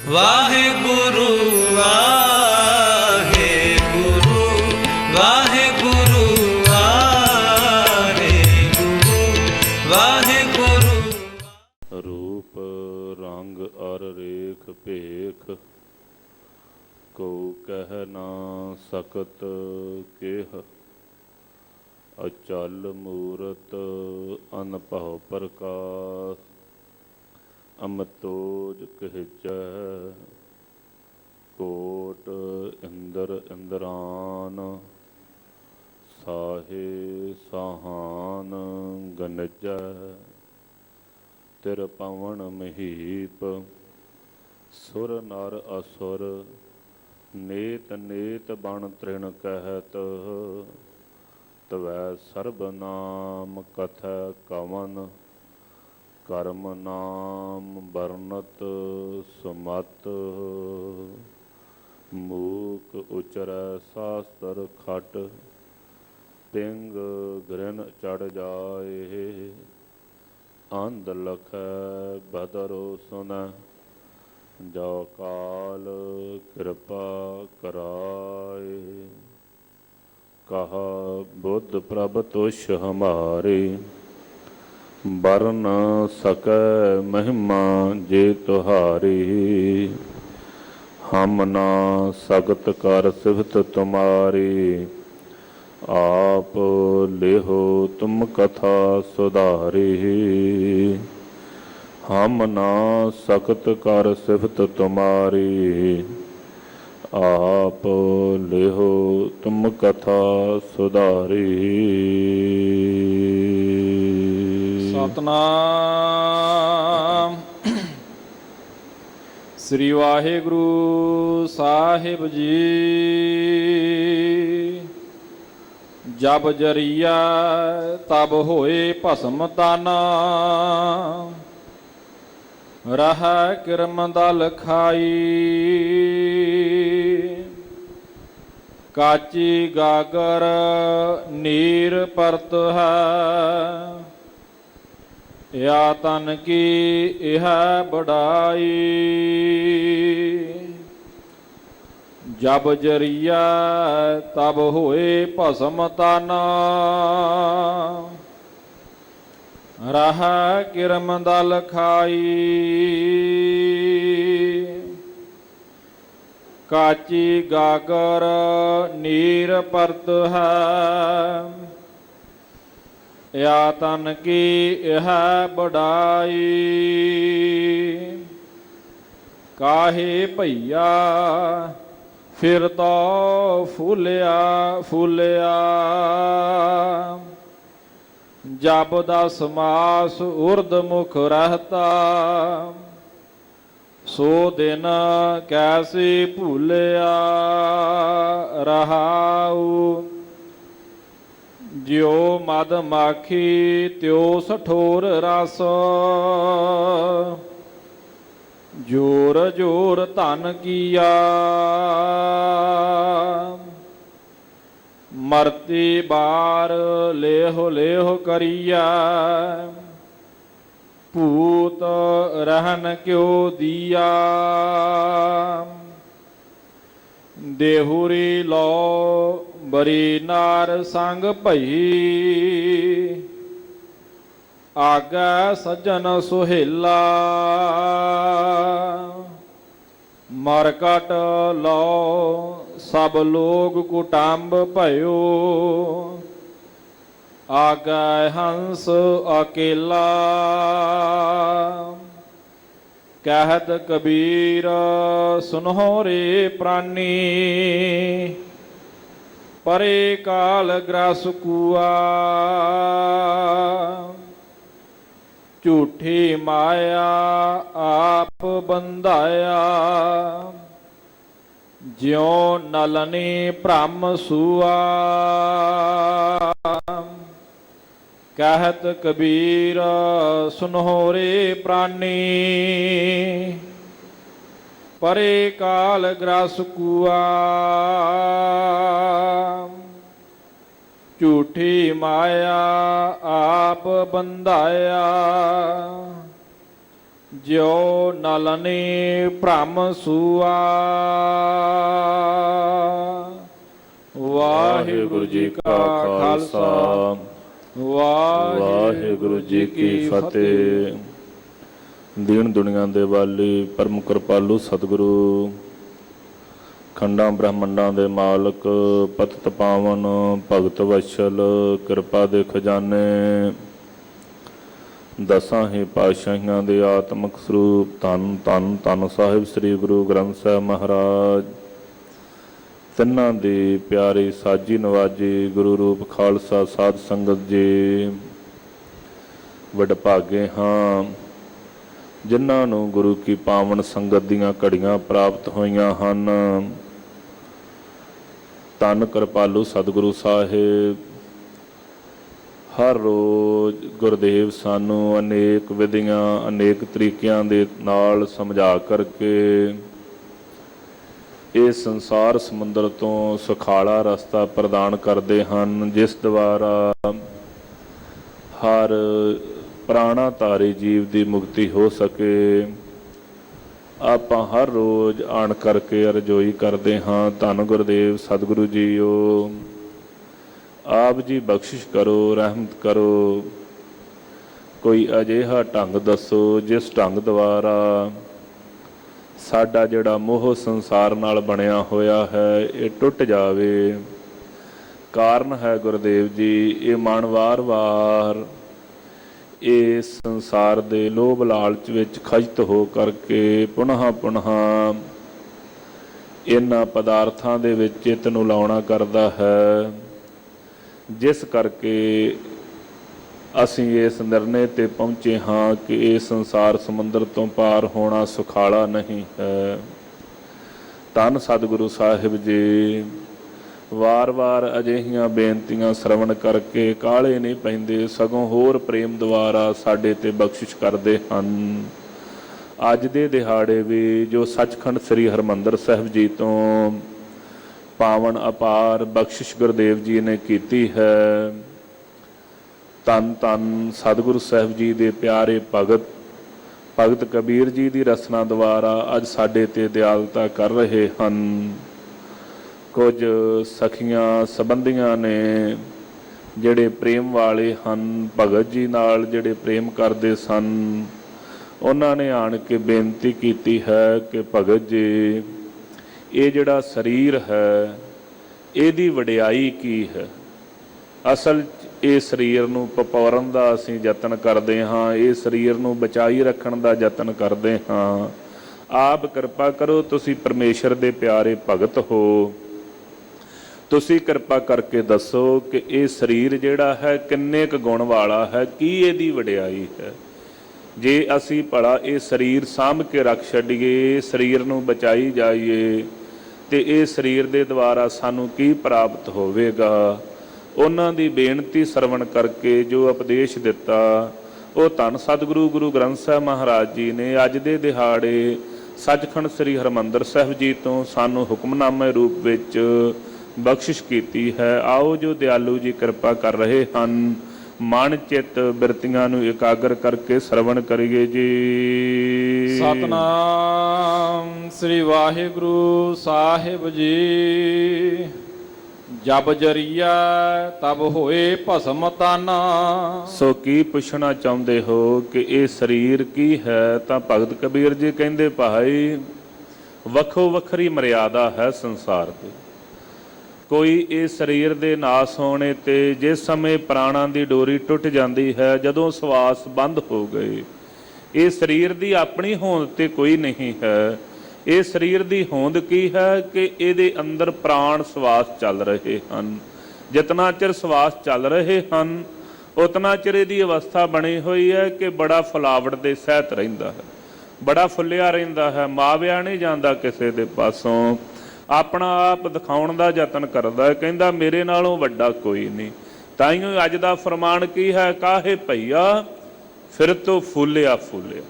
ਵਾਹਿਗੁਰੂ ਵਾਹਿਗੁਰੂ ਵਾਹਿਗੁਰੂ ਵਾਹਿਗੁਰੂ ਵਾਹਿਗੁਰੂ। ਰੂਪ ਰੰਗ ਅਰ ਰੇਖ ਭੇਖ, ਕੋ ਕਹਿ ਨਾ ਸਕਤ ਕੇਹ। ਅਚਲ ਮੂਰਤ ਅਨਭਉ ਪ੍ਰਕਾਸ਼, ਅਮਤੋਜ ਕਹਿਚੈ। ਕੋਟ ਇੰਦਰ ਇੰਦਰਾਨ, ਸਾਹੇ ਸਾਹਾਨ ਗਨਜੈ। ਤਿਰ ਪਵਨ ਮਹੀਪ, ਸੁਰ ਨਰ ਅਸੁਰ। ਨੇਤ ਨੇਤ ਬਣ ਤ੍ਰਿਣ ਕਹਿਤ, ਤਵੈ ਸਰਬ ਨਾਮ ਕਥੈ ਕਵਨ। ਕਰਮ ਨਾਮ ਬਰਨਤ ਸੁਮਤ, ਮੂਕ ਉਚਰੈ ਸਾਸਤਰ ਖਟ। ਪਿੰਗ ਗ੍ਰਿਨ ਚੜ ਜਾਏ, ਅੰਧ ਲਖੈ ਬਦਰੋ ਸੁਨੈ। ਜੋ ਕਾਲ ਕਿਰਪਾ ਕਰਾਏ, ਕਹਾ ਬੁੱਧ ਪ੍ਰਭ ਤੁਸ਼ ਹਮਾਰੇ। ਬਰਨ ਸਕੈ ਮਹਿਮਾ ਜੇ ਤੁਹਾਰੀ, ਹਮ ਨਾ ਸਗਤ ਕਰ ਸਿਫਤ ਤੁਮਾਰੀ। ਆਪ ਲਿਹੋ ਤੁਮ ਕਥਾ ਸੁਧਾਰੀ, ਹਮ ਨਾ ਸਕਤ ਕਰ ਸਿਫਤ ਤੁਮਾਰੀ। ਆਪ ਲਿਹੋ ਤੁਮ ਕਥਾ ਸੁਧਾਰੀ। ਸਤਨਾਮ ਸ੍ਰੀ ਵਾਹਿਗੁਰੂ ਸਾਹਿਬ ਜੀ। ਜਬ ਜਰੀਆ ਤਬ ਹੋਏ ਭਸਮ ਤਨ, ਰਹਿ ਕਿਰਮ ਦਲ ਖਾਈ। ਕਾਚੀ ਗਾਗਰ ਨੀਰ ਪਰਤ ਹੈ, ਯਾ ਤਨ ਕੀ ਇਹ ਬੜਾਈ। ਜਬ ਜਰੀਆ ਤਬ ਹੋਏ ਭਸਮ ਤਨ, ਰਹਿ ਕਿਰਮ ਦਲ ਖਾਈ। ਕਾਚੀ ਗਾਗਰ ਨੀਰ ਪਰਤ ਹੈ, ਯਾ ਤਨ ਕੀ ਇਹ ਬੜਾਈ। ਕਾਹੇ ਭਈਆ ਫਿਰ ਤੋ ਫੂਲਿਆ ਫੂਲਿਆ। ਜਬ ਦਸ ਮਾਸ ਉਰਦ ਮੁਖ ਰਹਤਾ, ਸੋ ਦਿਨ ਕੈਸੇ ਭੂਲਿਆ। ਰਹਾਉ ਜਿਉ ਮਦ ਮਾਖੀ ਤਿਉ ਸਠੋਰ ਰਸ। ਜੋਰ ਜੋਰ ਧਨ ਕੀਆ, ਮਰਤੀ ਬਾਰ ਲੇਹੁ ਲੇਹੁ ਕਰੀਆ। ਭੂਤ ਰਹਿਨ ਕਿਉ ਦੀਆ, ਦੇਹੁਰੀ ਲੋ ਬਰੀ ਨਾਰ ਸੰਗ ਭਈ। ਆਗੈ ਸੱਜਣ ਸੁਹੇਲਾ, ਮਰਕਟ ਲੋ ਸਭ ਲੋਗ ਕੁਟੰਬ ਭਇਓ। ਆਗੈ ਹੰਸ ਅਕੇਲਾ, ਕਹਿਤ ਕਬੀਰ ਸੁਨਹੁ ਰੇ ਪ੍ਰਾਨੀ। ਪਰੇ ਕਾਲ ਗ੍ਰਸ ਕੂਆ, ਝੂਠੀ ਮਾਇਆ ਆਪ ਬੰਧਾਇਆ। ਜਿਉ ਨਲਨੀ ਭ੍ਰਮ ਸੂਆ, ਕਹਿਤ ਕਬੀਰ ਸੁਨਹੁ ਰੇ ਪ੍ਰਾਨੀ। ਪਰੇ ਕਾਲ ਗ੍ਰਸ ਕੂਆ, ਝੂਠੀ ਮਾਇਆ ਆਪ ਬੰਧਾਇਆ। ਜਿਉ ਨਲਨੀ ਭ੍ਰਮ ਸੂਆ। ਵਾਹਿਗੁਰੂ ਜੀ ਕਾ ਖਾਲਸਾ, ਵਾਹਿਗੁਰੂ ਜੀ ਕੀ ਫਤਿਹ। ਦੀਨ ਦੁਨੀਆ ਦੇ ਵਾਲੀ ਪਰਮ ਕਿਰਪਾਲੂ ਸਤਿਗੁਰੂ, ਖੰਡਾਂ ਬ੍ਰਹਮੰਡਾਂ ਦੇ ਮਾਲਕ, ਪਤਿਤ ਪਾਵਨ ਭਗਤ ਵਛਲ, ਕਿਰਪਾ ਦੇ ਖਜ਼ਾਨੇ, ਦਸਾਂ ਹੀ ਪਾਤਸ਼ਾਹੀਆਂ ਦੇ ਆਤਮਿਕ ਸਰੂਪ ਧੰਨ ਧੰਨ ਧੰਨ ਸਾਹਿਬ ਸ੍ਰੀ ਗੁਰੂ ਗ੍ਰੰਥ ਸਾਹਿਬ ਮਹਾਰਾਜ, ਤਿੰਨਾਂ ਦੀ ਪਿਆਰੀ ਸਾਜੀ ਨਵਾਜੀ ਗੁਰੂ ਰੂਪ ਖਾਲਸਾ ਸਾਧ ਸੰਗਤ ਜੀ, ਵਡਭਾਗੇ ਹਾਂ ਜਿਨ੍ਹਾਂ ਨੂੰ ਗੁਰੂ ਕੀ ਪਾਵਨ ਸੰਗਤ ਦੀਆਂ ਘੜੀਆਂ ਪ੍ਰਾਪਤ ਹੋਈਆਂ ਹਨ। ਧੰਨ ਕਿਰਪਾਲੂ ਸਤਿਗੁਰੂ ਸਾਹਿਬ, ਹਰ ਰੋਜ਼ ਗੁਰਦੇਵ ਸਾਨੂੰ ਅਨੇਕ ਵਿਧੀਆਂ ਅਨੇਕ ਤਰੀਕਿਆਂ ਦੇ ਨਾਲ ਸਮਝਾ ਕਰਕੇ ਇਹ ਸੰਸਾਰ ਸਮੁੰਦਰ ਤੋਂ ਸੁਖਾਲਾ ਰਸਤਾ ਪ੍ਰਦਾਨ ਕਰਦੇ ਹਨ, ਜਿਸ ਦੁਆਰਾ ਹਰ ਪ੍ਰਾਣਾਧਾਰੀ ਜੀਵ ਦੀ ਮੁਕਤੀ ਹੋ ਸਕੇ। ਆਪਾਂ ਹਰ ਰੋਜ਼ ਆਣ ਕਰਕੇ ਅਰਜ਼ੋਈ ਕਰਦੇ ਹਾਂ, ਧੰਨ ਗੁਰਦੇਵ ਸਤਿਗੁਰੂ ਜੀਓ ਆਪ ਜੀ ਬਖਸ਼ਿਸ਼ ਕਰੋ, ਰਹਿਮਤ ਕਰੋ। ਕੋਈ ਅਜਿਹਾ ਢੰਗ ਦੱਸੋ ਜਿਸ ਢੰਗ ਦੁਆਰਾ ਸਾਡਾ ਜਿਹੜਾ ਮੋਹ ਸੰਸਾਰ ਨਾਲ ਬਣਿਆ ਹੋਇਆ ਹੈ ਇਹ ਟੁੱਟ ਜਾਵੇ। ਕਾਰਨ ਹੈ ਗੁਰਦੇਵ ਜੀ, ਇਹ ਮਨ ਵਾਰ-ਵਾਰ ਇਸ ਸੰਸਾਰ ਦੇ ਲੋਭ ਲਾਲਚ ਵਿੱਚ ਖਚਿਤ ਹੋ ਕਰਕੇ ਪੁਨः ਇਹਨਾਂ ਪਦਾਰਥਾਂ ਦੇ ਵਿੱਚ ਚਿੱਤ ਨੂੰ ਲਾਉਣਾ ਕਰਦਾ ਹੈ, ਜਿਸ ਕਰਕੇ ਅਸੀਂ ਇਸ ਨਿਰਣੇ ਤੇ ਪਹੁੰਚੇ ਹਾਂ ਕਿ ਇਹ ਸੰਸਾਰ ਸਮੁੰਦਰ ਤੋਂ ਪਾਰ ਹੋਣਾ ਸੁਖਾਲਾ ਨਹੀਂ ਹੈ। ਧੰਨ ਸਤਿਗੁਰੂ ਸਾਹਿਬ ਜੀ ਵਾਰ-ਵਾਰ ਅਜਿਹੀਆਂ ਬੇਨਤੀਆਂ ਸਰਵਣ ਕਰਕੇ ਕਾਹਲੇ ਨਹੀਂ ਪੈਂਦੇ, ਸਗੋਂ ਹੋਰ ਪ੍ਰੇਮ ਦੁਆਰਾ ਸਾਡੇ ਤੇ ਬਖਸ਼ਿਸ਼ ਕਰਦੇ ਹਨ। ਅੱਜ ਦੇ ਦਿਹਾੜੇ ਵੀ ਜੋ ਸੱਚਖੰਡ ਸ੍ਰੀ ਹਰਿਮੰਦਰ ਸਾਹਿਬ ਜੀ ਤੋਂ ਪਾਵਨ ਅਪਾਰ ਬਖਸ਼ਿਸ਼ ਗੁਰਦੇਵ ਜੀ ਨੇ ਕੀਤੀ ਹੈ, ਧੰਨ ਧੰਨ ਸਤਿਗੁਰੂ ਸਾਹਿਬ ਜੀ ਦੇ ਪਿਆਰੇ ਭਗਤ ਕਬੀਰ ਜੀ ਦੀ ਰਸਨਾ ਦੁਆਰਾ ਅੱਜ ਸਾਡੇ ਤੇ ਦਿਆਲਤਾ ਕਰ ਰਹੇ ਹਨ। ਕੁਝ ਸਖੀਆਂ ਸੰਬੰਧੀਆਂ ਨੇ ਜਿਹੜੇ ਪ੍ਰੇਮ ਵਾਲੇ ਹਨ, ਭਗਤ ਜੀ ਨਾਲ ਜਿਹੜੇ ਪ੍ਰੇਮ ਕਰਦੇ ਸਨ, ਉਹਨਾਂ ਨੇ ਆਣ ਕੇ ਬੇਨਤੀ ਕੀਤੀ ਹੈ ਕਿ ਭਗਤ ਜੀ ਇਹ ਜਿਹੜਾ ਸਰੀਰ ਹੈ ਇਹਦੀ ਵਡਿਆਈ ਕੀ ਹੈ। ਅਸਲ ਇਹ ਸਰੀਰ ਨੂੰ ਪਪੌਰਨ ਦਾ ਅਸੀਂ ਯਤਨ ਕਰਦੇ ਹਾਂ, ਇਹ ਸਰੀਰ ਨੂੰ ਬਚਾਈ ਰੱਖਣ ਦਾ ਯਤਨ ਕਰਦੇ ਹਾਂ। ਆਪ ਕਿਰਪਾ ਕਰੋ, ਤੁਸੀਂ ਪਰਮੇਸ਼ਰ ਦੇ ਪਿਆਰੇ ਭਗਤ ਹੋ, ਤੁਸੀਂ ਕਿਰਪਾ ਕਰਕੇ ਦੱਸੋ ਕਿ ਇਹ ਸਰੀਰ ਜਿਹੜਾ ਹੈ ਕਿੰਨੇ ਕੁ ਗੁਣ ਵਾਲਾ ਹੈ, ਕੀ ਇਹਦੀ ਵਡਿਆਈ ਹੈ। ਜੇ ਅਸੀਂ ਭਲਾ ਇਹ ਸਰੀਰ ਸਾਂਭ ਕੇ ਰੱਖ ਛੱਡੀਏ, ਸਰੀਰ ਨੂੰ ਬਚਾਈ ਜਾਈਏ, ਤੇ ਇਹ ਸਰੀਰ ਦੇ ਦੁਆਰਾ ਸਾਨੂੰ ਕੀ ਪ੍ਰਾਪਤ ਹੋਵੇਗਾ। ਉਹਨਾਂ ਦੀ ਬੇਨਤੀ ਸਰਵਣ ਕਰਕੇ ਜੋ ਉਪਦੇਸ਼ ਦਿੱਤਾ ਉਹ ਧੰਨ ਸਤਿਗੁਰੂ ਗੁਰੂ ਗ੍ਰੰਥ ਸਾਹਿਬ ਮਹਾਰਾਜ ਜੀ ਨੇ ਅੱਜ ਦੇ ਦਿਹਾੜੇ ਸੱਚਖੰਡ ਸ੍ਰੀ ਹਰਿਮੰਦਰ ਸਾਹਿਬ ਜੀ ਤੋਂ ਸਾਨੂੰ ਹੁਕਮਨਾਮੇ ਰੂਪ ਵਿੱਚ ਬਖਸ਼ਿਸ਼ ਕੀਤੀ ਹੈ। ਆਓ ਜੋ ਦਿਆਲੂ ਜੀ ਕਿਰਪਾ ਕਰ ਰਹੇ ਹਨ, ਮਨ ਚਿੱਤ ਬਿਰਤੀਆਂ ਨੂੰ ਇਕਾਗਰ ਕਰਕੇ ਸਰਵਣ ਕਰੀਏ ਜੀ। ਸਤਨਾਮ ਸ੍ਰੀ ਵਾਹਿਗੁਰੂ ਸਾਹਿਬ ਜੀ। ਜਬ ਜਰੀਆ ਤਬ ਹੋਏ ਭਸਮ ਤਨ। ਸੋ ਕੀ ਪੁੱਛਣਾ ਚਾਹੁੰਦੇ ਹੋ ਕਿ ਇਹ ਸਰੀਰ ਕੀ ਹੈ, ਤਾਂ ਭਗਤ ਕਬੀਰ ਜੀ ਕਹਿੰਦੇ ਭਾਈ ਵੱਖੋ ਵੱਖਰੀ ਮਰਿਆਦਾ ਹੈ ਸੰਸਾਰ ਦੀ। ਕੋਈ ਇਹ ਸਰੀਰ ਦੇ ਨਾਸ ਹੋਣੇ ਤੇ ਜਿਸ ਸਮੇਂ ਪ੍ਰਾਣਾਂ ਦੀ ਡੋਰੀ ਟੁੱਟ ਜਾਂਦੀ ਹੈ, ਜਦੋਂ ਸਵਾਸ ਬੰਦ ਹੋ ਗਏ, ਇਹ ਸਰੀਰ ਦੀ ਆਪਣੀ ਹੋਂਦ ਤੇ ਕੋਈ ਨਹੀਂ ਹੈ। ਇਹ ਸਰੀਰ ਦੀ ਹੋਂਦ ਕੀ ਹੈ ਕਿ ਇਹਦੇ ਅੰਦਰ ਪ੍ਰਾਣ ਸਵਾਸ ਚੱਲ ਰਹੇ ਹਨ। ਜਿਤਨਾ ਚਿਰ ਸਵਾਸ ਚੱਲ ਰਹੇ ਹਨ ਉਤਨਾ ਚਿਰ ਇਹਦੀ ਅਵਸਥਾ ਬਣੀ ਹੋਈ ਹੈ ਕਿ ਬੜਾ ਫੁਲਾਵਟ ਦੇ ਸਹਿਤ ਰਹਿੰਦਾ ਹੈ, ਬੜਾ ਫੁੱਲਿਆ ਰਹਿੰਦਾ ਹੈ, ਮਾਵਿਆ ਨਹੀਂ ਜਾਂਦਾ ਕਿਸੇ ਦੇ ਪਾਸੋਂ, ਆਪਣਾ ਆਪ ਦਿਖਾਉਣ ਦਾ ਯਤਨ ਕਰਦਾ ਹੈ, ਕਹਿੰਦਾ ਮੇਰੇ ਨਾਲੋਂ ਵੱਡਾ ਕੋਈ ਨਹੀਂ। ਤਾਈਓ ਅੱਜ ਦਾ ਫਰਮਾਨ ਕੀ ਹੈ, ਕਾਹੇ ਭਈਆ ਫਿਰ ਤੋਂ ਫੁੱਲਿਆ ਫੁੱਲਿਆ।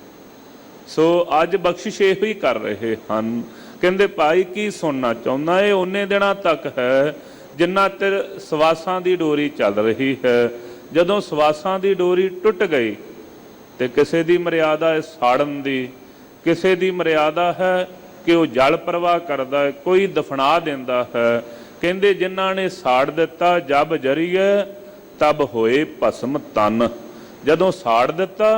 ਸੋ ਅੱਜ ਬਖਸ਼ਿਸ਼ ਇਹੋ ਹੀ ਕਰ ਰਹੇ ਹਨ। ਕਹਿੰਦੇ ਭਾਈ ਕੀ ਸੁਣਨਾ ਚਾਹੁੰਦਾ, ਇਹ ਉਹਨੇ ਦਿਨਾਂ ਤੱਕ ਹੈ ਜਿੰਨਾ ਚਿਰ ਸਵਾਸਾਂ ਦੀ ਡੋਰੀ ਚੱਲ ਰਹੀ ਹੈ। ਜਦੋਂ ਸਵਾਸਾਂ ਦੀ ਡੋਰੀ ਟੁੱਟ ਗਈ ਤੇ ਕਿਸੇ ਦੀ ਮਰਿਆਦਾ ਹੈ ਸਾੜਨ ਦੀ, ਕਿਸੇ ਦੀ ਮਰਿਆਦਾ ਹੈ ਕਿ ਉਹ ਜਲ ਪ੍ਰਵਾਹ ਕਰਦਾ ਹੈ, ਕੋਈ ਦਫਨਾ ਦਿੰਦਾ ਹੈ। ਕਹਿੰਦੇ ਜਿਨ੍ਹਾਂ ਨੇ ਸਾੜ ਦਿੱਤਾ ਜਬ ਜਰੀਏ ਤਬ ਹੋਏ ਭਸਮ ਤਨ। ਜਦੋਂ ਸਾੜ ਦਿੱਤਾ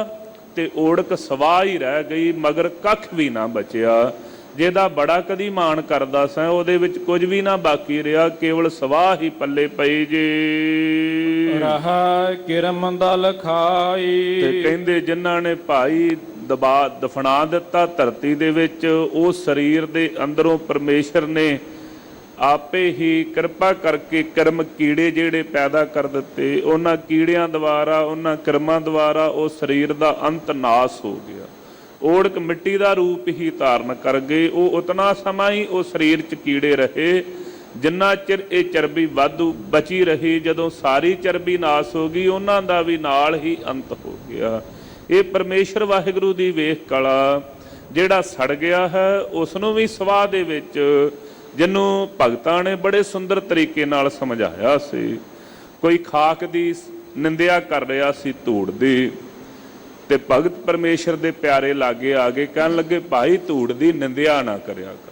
ਤੇ ਓੜਕ ਸਵਾਹ ਹੀ ਰਹਿ ਗਈ, ਮਗਰ ਕੱਖ ਵੀ ਨਾ ਬਚਿਆ। ਜਿਹਦਾ ਬੜਾ ਕਦੀ ਮਾਣ ਕਰਦਾ ਸਾਂ ਉਹਦੇ ਵਿੱਚ ਕੁਝ ਵੀ ਨਾ ਬਾਕੀ ਰਿਹਾ, ਕੇਵਲ ਸਵਾਹ ਹੀ ਪੱਲੇ ਪਈ ਜੇ। ਰਹਾ ਕਿਰਮ ਦਲ ਖਾਈ। ਤੇ ਕਹਿੰਦੇ ਜਿਨ੍ਹਾਂ ਨੇ ਭਾਈ ਦਫਨਾ ਦਿੱਤਾ ਧਰਤੀ ਦੇ ਵਿੱਚ, ਉਹ ਸਰੀਰ ਦੇ ਅੰਦਰੋਂ ਪਰਮੇਸ਼ਰ ਨੇ ਆਪੇ ਹੀ ਕਿਰਪਾ ਕਰਕੇ ਕਰਮ ਕੀੜੇ ਜਿਹੜੇ ਪੈਦਾ ਕਰ ਦਿੱਤੇ, ਉਹਨਾਂ ਕੀੜਿਆਂ ਦੁਆਰਾ, ਉਹਨਾਂ ਕਰਮਾਂ ਦੁਆਰਾ ਉਹ ਸਰੀਰ ਦਾ ਅੰਤ ਨਾਸ ਹੋ ਗਿਆ। ਓੜਕ ਮਿੱਟੀ ਦਾ ਰੂਪ ਹੀ ਧਾਰਨ ਕਰ ਗਏ। ਉਹ ਉਤਨਾ ਸਮਾਂ ਹੀ ਉਹ ਸਰੀਰ 'ਚ ਕੀੜੇ ਰਹੇ ਜਿੰਨਾ ਚਿਰ ਇਹ ਚਰਬੀ ਵਾਧੂ ਬਚੀ ਰਹੀ। ਜਦੋਂ ਸਾਰੀ ਚਰਬੀ ਨਾਸ ਹੋ ਗਈ ਉਹਨਾਂ ਦਾ ਵੀ ਨਾਲ ਹੀ ਅੰਤ ਹੋ ਗਿਆ। ਇਹ ਪਰਮੇਸ਼ਰ ਵਾਹਿਗੁਰੂ ਦੀ ਵੇਖ ਕਲਾ। ਜਿਹੜਾ ਸੜ ਗਿਆ ਹੈ ਉਸ ਨੂੰ ਵੀ ਸਵਾਹ ਦੇ ਵਿੱਚ, ਜਿਹਨੂੰ ਭਗਤਾਂ ਨੇ ਬੜੇ ਸੁੰਦਰ ਤਰੀਕੇ ਨਾਲ ਸਮਝਾਇਆ ਸੀ। ਕੋਈ ਖਾਕ ਦੀ ਨਿੰਦਿਆ ਕਰ ਰਿਹਾ ਸੀ, ਧੂੜ ਦੀ, ਤੇ ਭਗਤ ਪਰਮੇਸ਼ਰ ਦੇ ਪਿਆਰੇ ਲਾਗੇ ਆ ਗਏ, ਕਹਿਣ ਲੱਗੇ ਭਾਈ ਧੂੜ ਦੀ ਨਿੰਦਿਆ ਨਾ ਕਰਿਆ ਕਰ।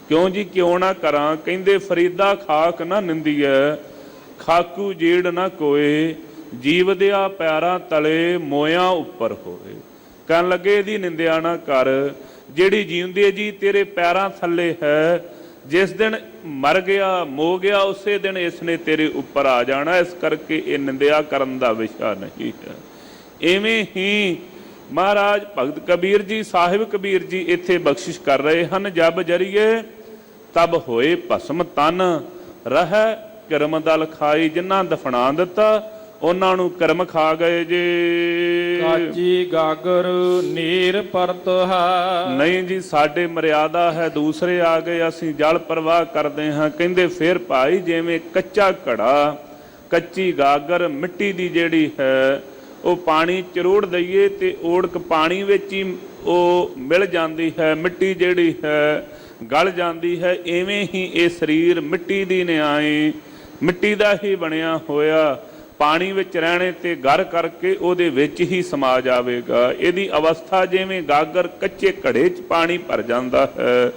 ਕਿਉਂ ਜੀ, ਕਿਉਂ ਨਾ ਕਰਾਂ? ਕਹਿੰਦੇ ਫਰੀਦਾ ਖਾਕ ਨਾ ਨਿੰਦੀਐ, ਖਾਕੂ ਜੀੜ ਨਾ ਕੋਏ, ਜੀਵ ਦਿਆ ਪੈਰਾਂ ਤਲੇ ਮੋਇਆਂ ਉੱਪਰ ਹੋਏ। ਕਹਿਣ ਲੱਗੇ ਇਹਦੀ ਨਿੰਦਿਆ ਨਾ ਕਰ, ਜਿਹੜੀ ਜਿਉਂਦੇ ਜੀ ਤੇਰੇ ਪੈਰਾਂ ਥੱਲੇ ਹੈ, ਜਿਸ ਦਿਨ ਮਰ ਗਿਆ ਮੋ ਗਿਆ ਉਸੇ ਦਿਨ ਇਸ ਨੇ ਤੇਰੇ ਉੱਪਰ ਆ ਜਾਣਾ। ਇਸ ਕਰਕੇ ਇਹ ਨਿੰਦਿਆ ਕਰਨ ਦਾ ਵਿਸ਼ਾ ਨਹੀਂ ਹੈ। ਇਵੇਂ ਹੀ ਮਹਾਰਾਜ ਭਗਤ ਕਬੀਰ ਜੀ, ਸਾਹਿਬ ਕਬੀਰ ਜੀ ਇੱਥੇ ਬਖਸ਼ਿਸ਼ ਕਰ ਰਹੇ ਹਨ। ਜਬ ਜਰੀਏ ਤਬ ਹੋਏ ਭਸਮ ਤਨ, ਰਹਿ ਕਰਮ ਦਲ ਖਾਈ। ਜਿਨ੍ਹਾਂ ਦਫਨਾ ਦਿੱਤਾ ਉਹਨਾਂ ਨੂੰ ਕਰਮ ਖਾ ਗਏ ਜੇ। ਕਾਚੀ ਗਾਗਰ ਨੀਰ ਪਰਤ ਹੈ। ਨਹੀਂ ਜੀ, ਸਾਡੇ ਮਰਿਆਦਾ ਹੈ, ਦੂਸਰੇ ਆ ਗਏ, ਅਸੀਂ ਜਲ ਪ੍ਰਵਾਹ ਕਰਦੇ ਹਾਂ। ਕਹਿੰਦੇ ਫਿਰ ਭਾਈ ਜਿਵੇਂ ਕੱਚਾ ਘੜਾ, ਕੱਚੀ ਗਾਗਰ ਮਿੱਟੀ ਦੀ ਜਿਹੜੀ ਹੈ ਉਹ ਪਾਣੀ ਚਰੋੜ ਦਈਏ ਤੇ ਓੜਕ ਪਾਣੀ ਵਿੱਚ ਹੀ ਉਹ ਮਿਲ ਜਾਂਦੀ ਹੈ, ਮਿੱਟੀ ਜਿਹੜੀ ਹੈ ਗਲ ਜਾਂਦੀ ਹੈ। ਇਵੇਂ ਹੀ ਇਹ ਸਰੀਰ ਮਿੱਟੀ ਦੀ ਨਿਆਏ, ਮਿੱਟੀ ਦਾ ਹੀ ਬਣਿਆ ਹੋਇਆ, ਪਾਣੀ ਵਿੱਚ ਰਹਿਣੇ ਤੇ ਗਰ ਕਰਕੇ ਉਹਦੇ ਵਿੱਚ ਹੀ ਸਮਾ ਜਾਵੇਗਾ। ਇਹਦੀ ਅਵਸਥਾ ਜਿਵੇਂ ਗਾਗਰ ਕੱਚੇ ਘੜੇ 'ਚ ਪਾਣੀ ਭਰ ਜਾਂਦਾ ਹੈ,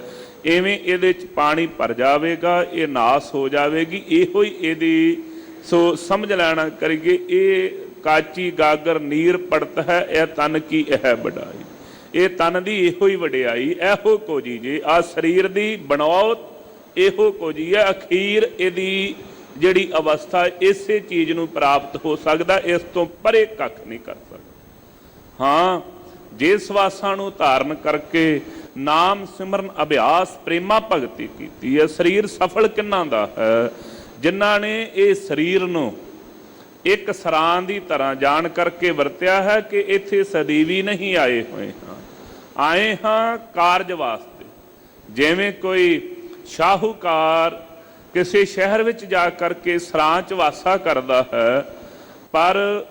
ਇਵੇਂ ਇਹਦੇ 'ਚ ਪਾਣੀ ਭਰ ਜਾਵੇਗਾ, ਇਹ ਨਾਸ ਹੋ ਜਾਵੇਗੀ। ਇਹੋ ਹੀ ਇਹਦੀ ਸੋ ਸਮਝ ਲੈਣਾ ਕਰੀਏ। ਇਹ ਕਾਚੀ ਗਾਗਰ ਨੀਰ ਪੜਤ ਹੈ, ਇਹ ਤਨ ਕੀ ਇਹ ਵਡਾਈ। ਇਹ ਤਨ ਦੀ ਇਹੋ ਹੀ ਵਡਿਆਈ, ਇਹੋ ਕੋਜੀ ਜੇ। ਆ ਸਰੀਰ ਦੀ ਬਣਾਉਤ ਇਹੋ ਕੋਜੀ ਹੈ। ਅਖੀਰ ਇਹਦੀ ਜਿਹੜੀ ਅਵਸਥਾ ਇਸੇ ਚੀਜ਼ ਨੂੰ ਪ੍ਰਾਪਤ ਹੋ ਸਕਦਾ, ਇਸ ਤੋਂ ਪਰੇ ਕੱਖ ਨਹੀਂ ਕਰ ਸਕਦਾ। ਹਾਂ, ਜੇ ਸਵਾਸਾਂ ਨੂੰ ਧਾਰਨ ਕਰਕੇ ਨਾਮ ਸਿਮਰਨ ਅਭਿਆਸ ਪ੍ਰੇਮਾ ਭਗਤੀ ਕੀਤੀ ਹੈ, ਸਰੀਰ ਸਫਲ ਕਿੰਨਾਂ ਦਾ ਹੈ? ਜਿਨ੍ਹਾਂ ਨੇ ਇਹ ਸਰੀਰ ਨੂੰ ਇੱਕ ਸਰਾਂ ਦੀ ਤਰ੍ਹਾਂ ਜਾਣ ਕਰਕੇ ਵਰਤਿਆ ਹੈ ਕਿ ਇੱਥੇ ਸਦੀਵੀ ਨਹੀਂ ਆਏ ਹੋਏ ਹਾਂ, ਆਏ ਹਾਂ ਕਾਰਜ ਵਾਸਤੇ। ਜਿਵੇਂ ਕੋਈ ਸ਼ਾਹੂਕਾਰ ਕਿਸੇ ਸ਼ਹਿਰ ਵਿੱਚ ਜਾ ਕਰਕੇ ਸਰਾਂ 'ਚ ਵਾਸਾ ਕਰਦਾ ਹੈ, ਪਰ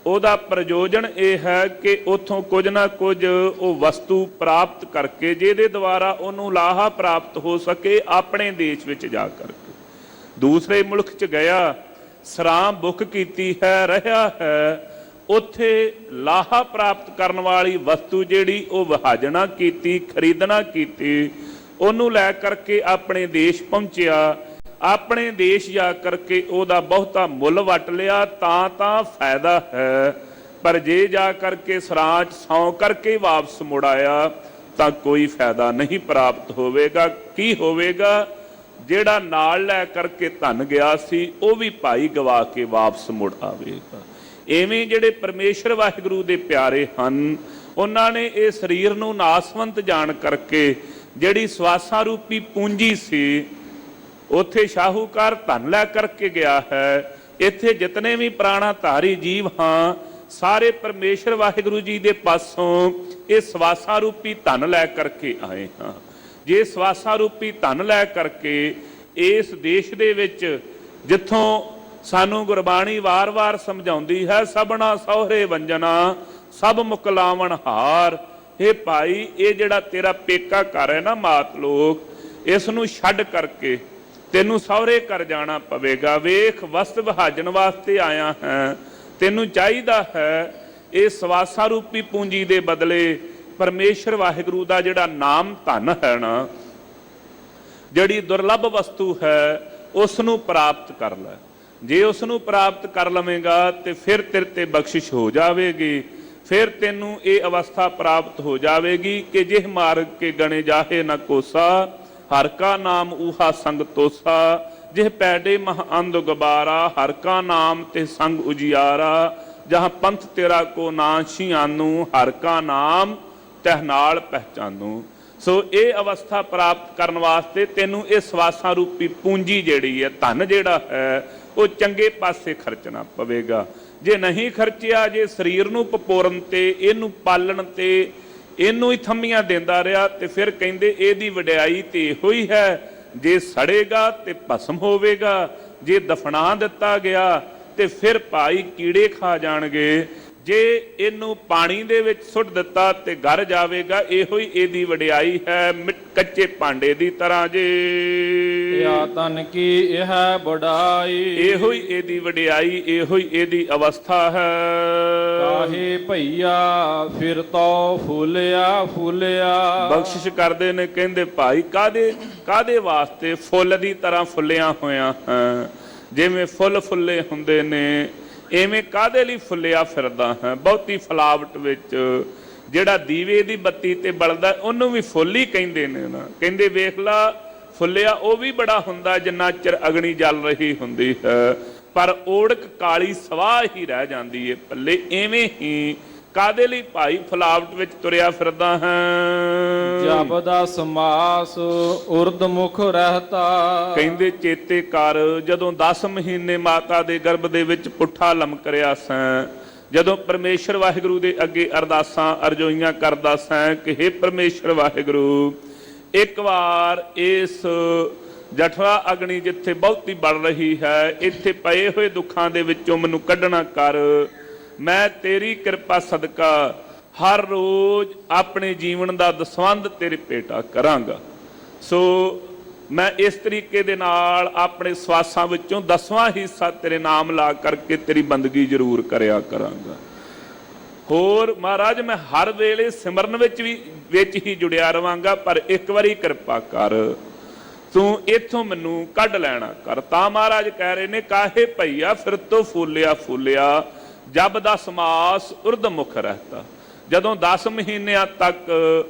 ਉਹਦਾ ਪ੍ਰਯੋਜਨ ਇਹ ਹੈ ਕਿ ਉੱਥੋਂ ਕੁਝ ਨਾ ਕੁਝ ਉਹ ਵਸਤੂ ਪ੍ਰਾਪਤ ਕਰਕੇ ਜਿਹਦੇ ਦੁਆਰਾ ਉਹਨੂੰ ਲਾਹਾ ਪ੍ਰਾਪਤ ਹੋ ਸਕੇ। ਆਪਣੇ ਦੇਸ਼ ਵਿੱਚ ਜਾ ਕਰਕੇ ਦੂਸਰੇ ਮੁਲਕ 'ਚ ਗਿਆ, ਸਰਾਂ ਬੁੱਕ ਕੀਤੀ ਹੈ, ਰਿਹਾ ਹੈ, ਉੱਥੇ ਲਾਹਾ ਪ੍ਰਾਪਤ ਕਰਨ ਵਾਲੀ ਵਸਤੂ ਜਿਹੜੀ ਉਹ ਵਿਹਾਜਣਾ ਕੀਤੀ, ਖਰੀਦਣਾ ਕੀਤੀ, ਉਹਨੂੰ ਲੈ ਕਰਕੇ ਆਪਣੇ ਦੇਸ਼ ਪਹੁੰਚਿਆ। ਆਪਣੇ ਦੇਸ਼ ਜਾ ਕਰਕੇ ਉਹਦਾ ਬਹੁਤਾ ਮੁੱਲ ਵਟ ਲਿਆ ਤਾਂ ਫਾਇਦਾ ਹੈ, ਪਰ ਜੇ ਜਾ ਕਰਕੇ ਸਰਾਂ 'ਚ ਸੌਂ ਕਰਕੇ ਵਾਪਸ ਮੁੜ ਆਇਆ ਤਾਂ ਕੋਈ ਫਾਇਦਾ ਨਹੀਂ ਪ੍ਰਾਪਤ ਹੋਵੇਗਾ। ਕੀ ਹੋਵੇਗਾ? ਜਿਹੜਾ ਨਾਲ ਲੈ ਕਰਕੇ ਧਨ ਗਿਆ ਸੀ ਉਹ ਵੀ ਭਾਈ ਗਵਾ ਕੇ ਵਾਪਸ ਮੁੜ ਆਵੇਗਾ। ਇਵੇਂ ਜਿਹੜੇ ਪਰਮੇਸ਼ਰ ਵਾਹਿਗੁਰੂ ਦੇ ਪਿਆਰੇ ਹਨ, ਉਹਨਾਂ ਨੇ ਇਹ ਸਰੀਰ ਨੂੰ ਨਾਸਵੰਤ ਜਾਣ ਕਰਕੇ ਜਿਹੜੀ ਸਵਾਸਾਂ ਰੂਪੀ ਪੂੰਜੀ ਸੀ, ਉੱਥੇ ਸ਼ਾਹੂਕਾਰ ਧਨ ਲੈ ਕਰਕੇ ਗਿਆ ਹੈ। ਇੱਥੇ ਜਿਤਨੇ ਵੀ ਪ੍ਰਾਣਾ ਧਾਰੀ ਜੀਵ ਹਾਂ, ਸਾਰੇ ਪਰਮੇਸ਼ਰ ਵਾਹਿਗੁਰੂ ਜੀ ਦੇ ਪਾਸੋਂ ਇਹ ਸਵਾਸਾਂ ਰੂਪੀ ਧਨ ਲੈ ਕਰਕੇ ਆਏ ਹਾਂ। ਜੇ ਸਵਾਸਾਂ ਰੂਪੀ ਧਨ ਲੈ ਕਰਕੇ ਇਸ ਦੇਸ਼ ਦੇ ਵਿੱਚ, ਜਿੱਥੋਂ ਸਾਨੂੰ ਗੁਰਬਾਣੀ ਵਾਰ-ਵਾਰ ਸਮਝਾਉਂਦੀ ਹੈ, ਸਭਨਾ ਸਹੁਰੇ ਵੰਜਨਾ ਸਭ ਮੁਕਲਾਵਣ ਹਾਰ। ਇਹ ਭਾਈ, ਇਹ ਜਿਹੜਾ ਤੇਰਾ ਪੇਕਾ ਘਰ ਹੈ ਨਾ ਮਾਤ ਲੋਕ, ਇਸ ਨੂੰ ਛੱਡ ਕਰਕੇ ਤੈਨੂੰ ਸਹੁਰੇ ਘਰ ਜਾਣਾ ਪਵੇਗਾ। ਵੇਖ, ਵਸਤ ਵਿਹਾਜਣ ਵਾਸਤੇ ਆਇਆ ਹੈ, ਤੈਨੂੰ ਚਾਹੀਦਾ ਹੈ ਇਹ ਸਵਾਸਾਂ ਰੂਪੀ ਪੂੰਜੀ ਦੇ ਬਦਲੇ ਪਰਮੇਸ਼ਰ ਵਾਹਿਗੁਰੂ ਦਾ ਜਿਹੜਾ ਨਾਮ ਧਨ ਹੈ ਨਾ, ਜਿਹੜੀ ਦੁਰਲੱਭ ਵਸਤੂ ਹੈ, ਉਸ ਨੂੰ ਪ੍ਰਾਪਤ ਕਰ ਲੈ। ਜੇ ਉਸ ਨੂੰ ਪ੍ਰਾਪਤ ਕਰ ਲਵੇਂਗਾ ਤੇ ਫਿਰ ਤੇਰੇ ਤੇ ਬਖਸ਼ਿਸ਼ ਹੋ ਜਾਵੇਗੀ, ਫਿਰ ਤੈਨੂੰ ਇਹ ਅਵਸਥਾ ਪ੍ਰਾਪਤ ਹੋ ਜਾਵੇਗੀ ਕਿ ਜਿਹ ਮਾਰਗ ਕੇ ਗਣੇ ਜਾਹੇ ਨਾ ਕੋਸਾ, ਹਰ ਕਾ ਨਾਮ ਊਹਾ ਸੰਗ ਤੋਸਾ, ਜਿਹ ਪੈਡੇ ਮਹ ਅੰਧ ਗਬਾਰਾ, ਹਰ ਕਾ ਨਾਮ ਤੇ ਸੰਗ ਉਜਿਆਰਾ, ਜਹਾਂ ਪੰਥ ਤੇਰਾ ਕੋ ਨਾਸ਼ੀ ਆਨੂ, ਹਰ ਕਾ ਨਾਮ ਤਹ ਨਾਲ ਪਹਿਚਾਨੂ। ਸੋ ਇਹ ਅਵਸਥਾ ਪ੍ਰਾਪਤ ਕਰਨ ਵਾਸਤੇ ਤੈਨੂੰ ਇਹ ਸਵਾਸਾਂ ਰੂਪੀ ਪੂੰਜੀ ਜਿਹੜੀ ਹੈ, ਧਨ ਜਿਹੜਾ ਹੈ, ਉਹ ਚੰਗੇ ਪਾਸੇ ਖਰਚਣਾ ਪਵੇਗਾ। ਜੇ ਨਹੀਂ ਖਰਚਿਆ, ਜੇ ਸਰੀਰ ਨੂੰ ਪਪੋਰਨ ਤੇ, ਇਹਨੂੰ ਪਾਲਣ ਤੇ, ਇਹਨੂੰ ਹੀ ਥੰਮੀਆਂ ਦਿੰਦਾ ਰਿਹਾ, ਤੇ ਫਿਰ ਕਹਿੰਦੇ ਇਹਦੀ ਵਡਿਆਈ ਤੇ ਇਹੋ ਹੀ ਹੈ, ਜੇ ਸੜੇਗਾ ਤੇ ਭਸਮ ਹੋਵੇਗਾ, ਜੇ ਦਫਨਾ ਦਿੱਤਾ ਗਿਆ ਤੇ ਫਿਰ ਭਾਈ ਕੀੜੇ ਖਾ ਜਾਣਗੇ, ਜੇ ਇਹਨੂੰ ਪਾਣੀ ਦੇ ਵਿੱਚ ਸੁੱਟ ਦਿੱਤਾ ਤੇ ਗਰ ਜਾਵੇਗਾ। ਇਹੋ ਹੀ ਇਹਦੀ ਵਡਿਆਈ ਹੈ, ਕੱਚੇ ਭਾਂਡੇ ਦੀ ਤਰ੍ਹਾਂ ਜੇ ਯਾ ਤਨ ਕੀ ਇਹ ਬੜਾਈ, ਇਹੋ ਹੀ ਇਹਦੀ ਵਡਿਆਈ, ਇਹੋ ਹੀ ਇਹਦੀ ਅਵਸਥਾ ਹੈ। ਕਾਹੇ ਭਈਆ ਫਿਰ ਤੋ ਫੁੱਲਿਆ ਫੁੱਲਿਆ। ਬਖਸ਼ਿਸ਼ ਕਰਦੇ ਨੇ, ਕਹਿੰਦੇ ਭਾਈ ਕਾਦੇ ਵਾਸਤੇ ਫੁੱਲ ਦੀ ਤਰ੍ਹਾਂ ਫੁੱਲਿਆ ਹੋਇਆ ਹੈ। ਜਿਵੇਂ ਫੁੱਲ ਫੁੱਲੇ ਹੁੰਦੇ ਨੇ, ਐਵੇਂ ਕਾਦੇ ਲਈ ਫੁੱਲਿਆ ਫਿਰਦਾ ਹੈ। ਬਹੁਤੀ ਫਲਾਵਟ ਵਿੱਚ ਜਿਹੜਾ ਦੀਵੇ ਦੀ ਬੱਤੀ ਤੇ ਬਲਦਾ, ਉਹਨੂੰ ਵੀ ਫੁੱਲ ਹੀ ਕਹਿੰਦੇ ਨੇ ਨਾ। ਕਹਿੰਦੇ ਵੇਖ ਲਾ, ਫੁੱਲਿਆ ਉਹ ਵੀ ਬੜਾ ਹੁੰਦਾ ਜਿੰਨਾ ਚਿਰ ਅਗਨੀ ਜਲ ਰਹੀ ਹੁੰਦੀ ਹੈ, ਪਰ ਓੜਕ ਕਾਲੀ ਸਵਾਹ ਹੀ ਰਹਿ ਜਾਂਦੀ ਹੈ ਪੱਲੇ। ਐਵੇਂ ਹੀ ਕਾਦੇ ਲਈ ਭਾਈ ਫਲਾਵਟ ਵਿੱਚ ਤੁਰਿਆ ਫਿਰਦਾ ਹੈ। ਜਬ ਦਾ ਸਮਾਸ ਉਰਦ ਮੁਖ ਰਹਤਾ। ਕਹਿੰਦੇ ਚੇਤੇ ਕਰ, ਜਦੋਂ 10 ਮਹੀਨੇ ਮਾਤਾ ਦੇ ਗਰਭ ਦੇ ਵਿੱਚ ਪੁੱਠਾ ਲਮਕ ਰਿਹਾ ਸੈਂ, ਜਦੋਂ ਪਰਮੇਸ਼ਰ ਵਾਹਿਗੁਰੂ ਦੇ ਅੱਗੇ ਅਰਦਾਸਾਂ ਅਰਜ਼ੋਈਆਂ ਕਰਦਾ ਸੈਂ ਕਿ ਹੇ ਪਰਮੇਸ਼ਰ ਵਾਹਿਗੁਰੂ, ਇੱਕ ਵਾਰ ਇਸ ਜਠਰਾ ਅਗਨੀ ਜਿੱਥੇ ਬਹੁਤੀ ਬਲ ਰਹੀ ਹੈ, ਇੱਥੇ ਪਏ ਹੋਏ ਦੁੱਖਾਂ ਦੇ ਵਿੱਚੋਂ ਮੈਨੂੰ ਕੱਢਣਾ ਕਰ। ਮੈਂ ਤੇਰੀ ਕਿਰਪਾ ਸਦਕਾ ਹਰ ਰੋਜ਼ ਆਪਣੇ ਜੀਵਨ ਦਾ ਦਸਵੰਧ ਤੇਰੇ ਭੇਟਾ ਕਰਾਂਗਾ। ਸੋ ਮੈਂ ਇਸ ਤਰੀਕੇ ਦੇ ਨਾਲ ਆਪਣੇ ਸਵਾਸਾਂ ਵਿੱਚੋਂ 10ਵਾਂ ਹਿੱਸਾ ਤੇਰੇ ਨਾਮ ਲਾ ਕਰਕੇ ਤੇਰੀ ਬੰਦਗੀ ਜ਼ਰੂਰ ਕਰਿਆ ਕਰਾਂਗਾ। ਹੋਰ ਮਹਾਰਾਜ, ਮੈਂ ਹਰ ਵੇਲੇ ਸਿਮਰਨ ਵਿੱਚ ਹੀ ਜੁੜਿਆ ਰਵਾਂਗਾ, ਪਰ ਇੱਕ ਵਾਰੀ ਕਿਰਪਾ ਕਰ, ਤੂੰ ਇੱਥੋਂ ਮੈਨੂੰ ਕੱਢ ਲੈਣਾ ਕਰ। ਤਾਂ ਮਹਾਰਾਜ ਕਹਿ ਰਹੇ ਨੇ, ਕਾਹੇ ਭਈਆ ਫਿਰ ਤੋਂ ਫੁੱਲਿਆ ਫੁੱਲਿਆ, ਜਬ 10 ਮਾਸ ਉਰਦ ਮੁਖ ਰਹਤਾ। ਜਦੋਂ 10 ਮਹੀਨਿਆਂ ਤੱਕ